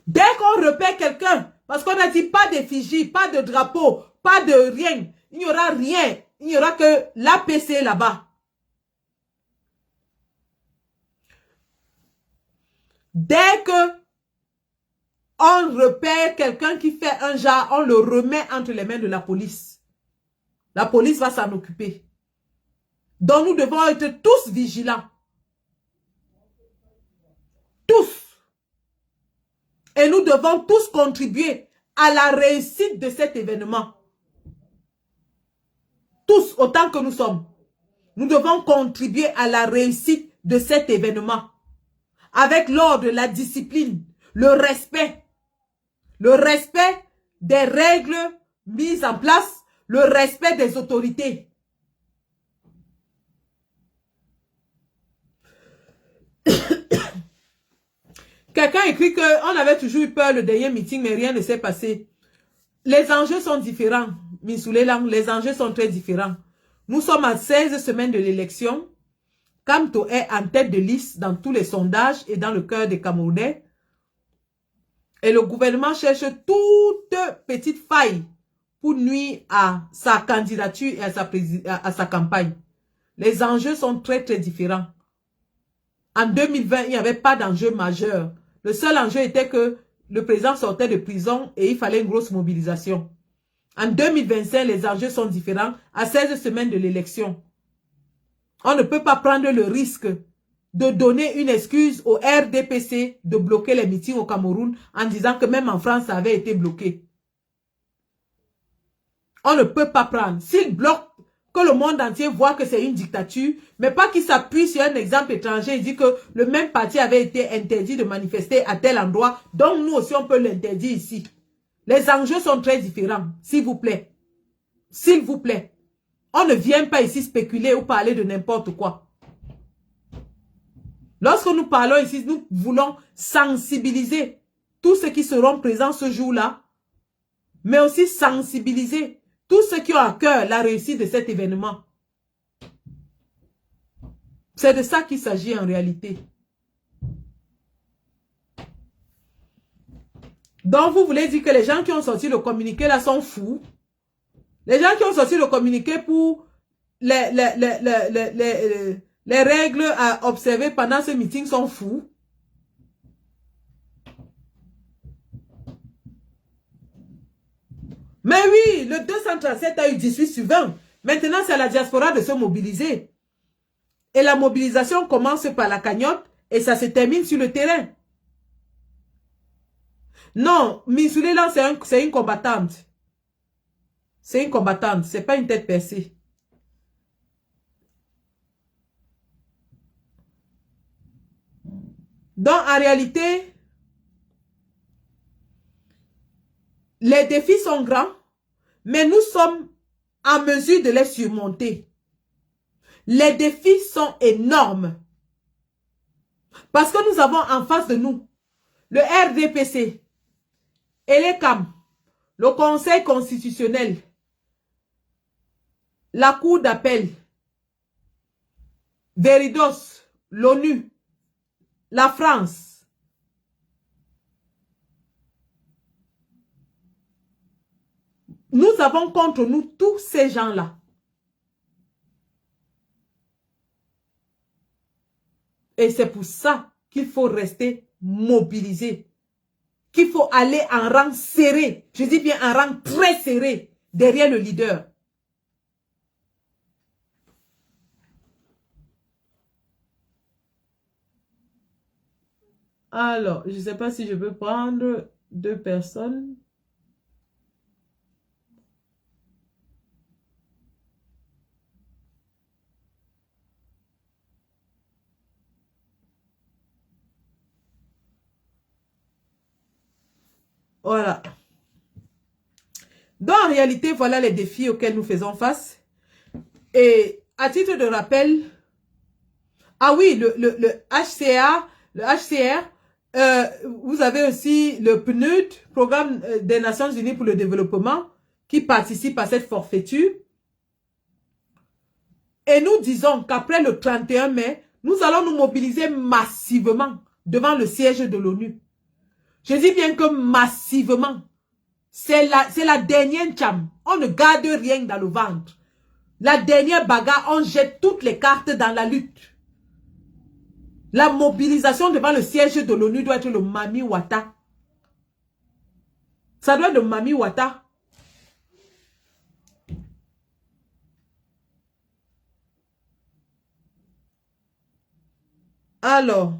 Dès qu'on repère quelqu'un, parce qu'on a dit pas d'effigie, pas de drapeau, pas de rien, il n'y aura rien, il n'y aura que l'APC là-bas. Dès que on repère quelqu'un qui fait un genre, on le remet entre les mains de la police. La police va s'en occuper. Donc nous devons être tous vigilants. Tous. Et nous devons tous contribuer à la réussite de cet événement. Tous, autant que nous sommes. Nous devons contribuer à la réussite de cet événement. Avec l'ordre, la discipline, le respect. Le respect des règles mises en place, le respect des autorités. Quelqu'un écrit qu'on avait toujours eu peur le dernier meeting, mais rien ne s'est passé. Les enjeux sont différents, Minsoulelang, les enjeux sont très différents. Nous sommes à 16 semaines de l'élection. Kamto est en tête de liste dans tous les sondages et dans le cœur des Camerounais. Et le gouvernement cherche toute petite faille pour nuire à sa candidature et à sa campagne. Les enjeux sont très très différents. En 2020, il n'y avait pas d'enjeu majeur. Le seul enjeu était que le président sortait de prison et il fallait une grosse mobilisation. En 2025, les enjeux sont différents à 16 semaines de l'élection. On ne peut pas prendre le risque de donner une excuse au RDPC de bloquer les meetings au Cameroun en disant que même en France, ça avait été bloqué. On ne peut pas prendre. S'il bloque, que le monde entier voit que c'est une dictature, mais pas qu'il s'appuie sur un exemple étranger et dit que le même parti avait été interdit de manifester à tel endroit, donc nous aussi on peut l'interdire ici. Les enjeux sont très différents, s'il vous plaît. S'il vous plaît. On ne vient pas ici spéculer ou parler de n'importe quoi. Lorsque nous parlons ici, nous voulons sensibiliser tous ceux qui seront présents ce jour-là, mais aussi sensibiliser tous ceux qui ont à cœur la réussite de cet événement. C'est de ça qu'il s'agit en réalité. Donc vous voulez dire que les gens qui ont sorti le communiqué là sont fous? Les gens qui ont sorti le communiqué pour les règles à observer pendant ce meeting sont fous? Mais oui, le 237 a eu 18 sur 20. Maintenant, c'est à la diaspora de se mobiliser. Et la mobilisation commence par la cagnotte et ça se termine sur le terrain. Non, Minsoulelang, c'est une combattante. C'est une combattante, c'est pas une tête percée. Donc, en réalité, les défis sont grands, mais nous sommes en mesure de les surmonter. Les défis sont énormes. Parce que nous avons en face de nous le RDPC et les CAM, le Conseil constitutionnel, la Cour d'appel, Veridos, l'ONU, la France. Nous avons contre nous tous ces gens-là. Et c'est pour ça qu'il faut rester mobilisé. Qu'il faut aller en rang serré. Je dis bien en rang très serré derrière le leader. Alors, je ne sais pas si je peux prendre 2 personnes. Voilà. Donc, en réalité, voilà les défis auxquels nous faisons face. Et à titre de rappel, ah oui, le HCR, vous avez aussi le PNUD, Programme des Nations Unies pour le Développement, qui participe à cette forfaiture. Et nous disons qu'après le 31 mai, nous allons nous mobiliser massivement devant le siège de l'ONU. Je dis bien que massivement. C'est la dernière cham. On ne garde rien dans le ventre. La dernière bagarre, on jette toutes les cartes dans la lutte. La mobilisation devant le siège de l'ONU doit être le Mami Wata. Ça doit être le Mami Wata. Alors.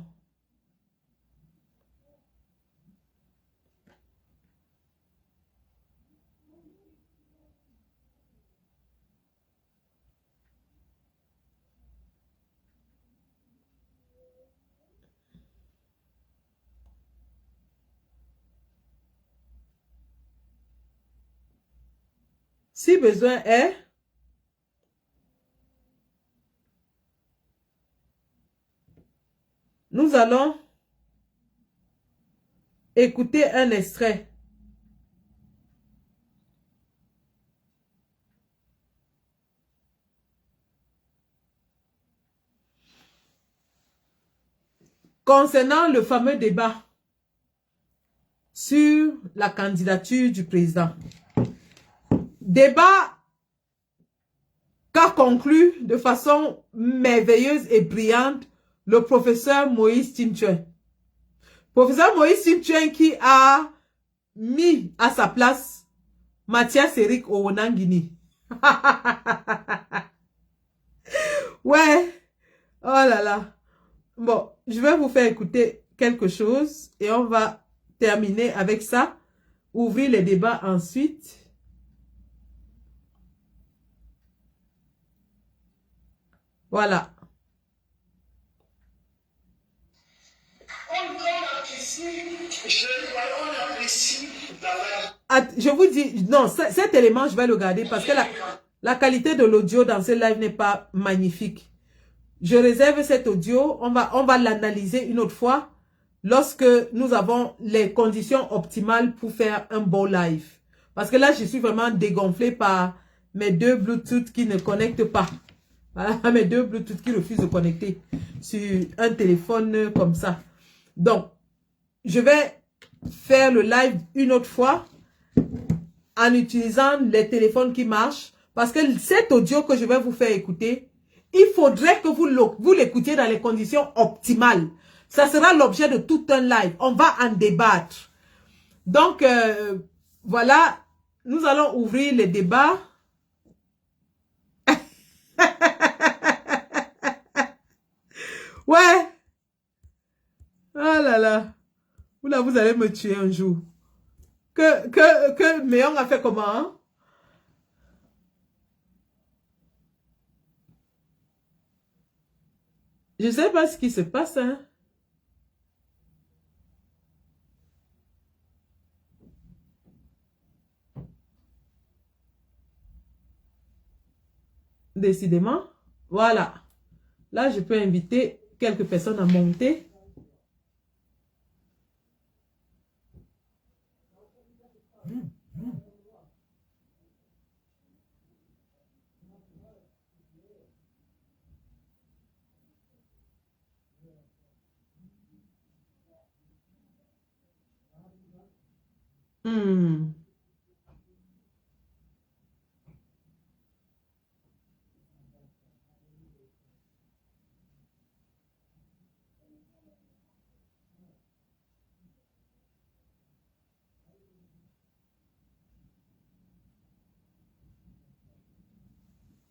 Si besoin est, nous allons écouter un extrait. Concernant le fameux débat sur la candidature du président. Débat qu'a conclu de façon merveilleuse et brillante le professeur Moïse Timtuen. Professeur Moïse Timtuen qui a mis à sa place Mathias Eric Owonangini. Ouais. Oh là là. Bon, je vais vous faire écouter quelque chose et on va terminer avec ça. Ouvrir les débats ensuite. Voilà. Je vous dis, non, cet élément, je vais le garder parce que la qualité de l'audio dans ce live n'est pas magnifique. Je réserve cet audio, on va l'analyser une autre fois lorsque nous avons les conditions optimales pour faire un bon live. Parce que là, je suis vraiment dégonflée par mes 2 Bluetooth qui ne connectent pas. Voilà, mes 2 Bluetooth qui refusent de connecter sur un téléphone comme ça. Donc, je vais faire le live une autre fois en utilisant les téléphones qui marchent. Parce que cet audio que je vais vous faire écouter, il faudrait que vous l'écoutiez dans les conditions optimales. Ça sera l'objet de tout un live. On va en débattre. Donc, voilà, nous allons ouvrir les débats. Ouais. Oh là là. Oula, vous allez me tuer un jour. Que Méon a fait comment, hein? Je ne sais pas ce qui se passe, hein. Décidément. Voilà. Là, je peux inviter quelques personnes à monter.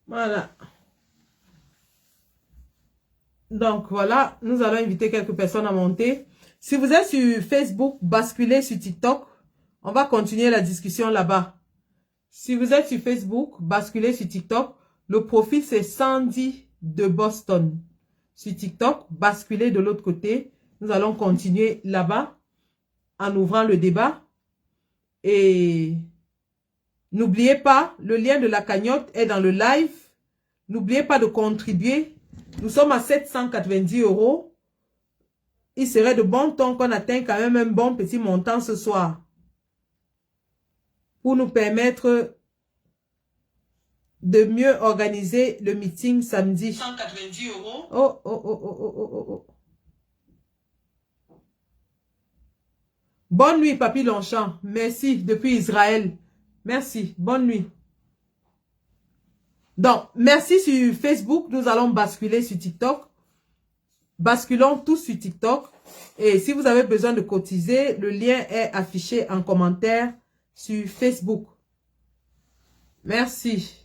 Voilà. Donc, voilà, nous allons inviter quelques personnes à monter. Si vous êtes sur Facebook, basculez sur TikTok. On va continuer la discussion là-bas. Si vous êtes sur Facebook, basculez sur TikTok. Le profil, c'est Sandy de Boston. Sur TikTok, basculez de l'autre côté. Nous allons continuer là-bas en ouvrant le débat. Et n'oubliez pas, le lien de la cagnotte est dans le live. N'oubliez pas de contribuer. Nous sommes à 790 €. Il serait de bon ton qu'on atteigne quand même un bon petit montant ce soir. Pour nous permettre de mieux organiser le meeting samedi. 190 €. Oh. Bonne nuit, Papy Longchamp. Merci, depuis Israël. Merci, bonne nuit. Donc, merci sur Facebook. Nous allons basculer sur TikTok. Basculons tous sur TikTok. Et si vous avez besoin de cotiser, le lien est affiché en commentaire sur Facebook. Merci.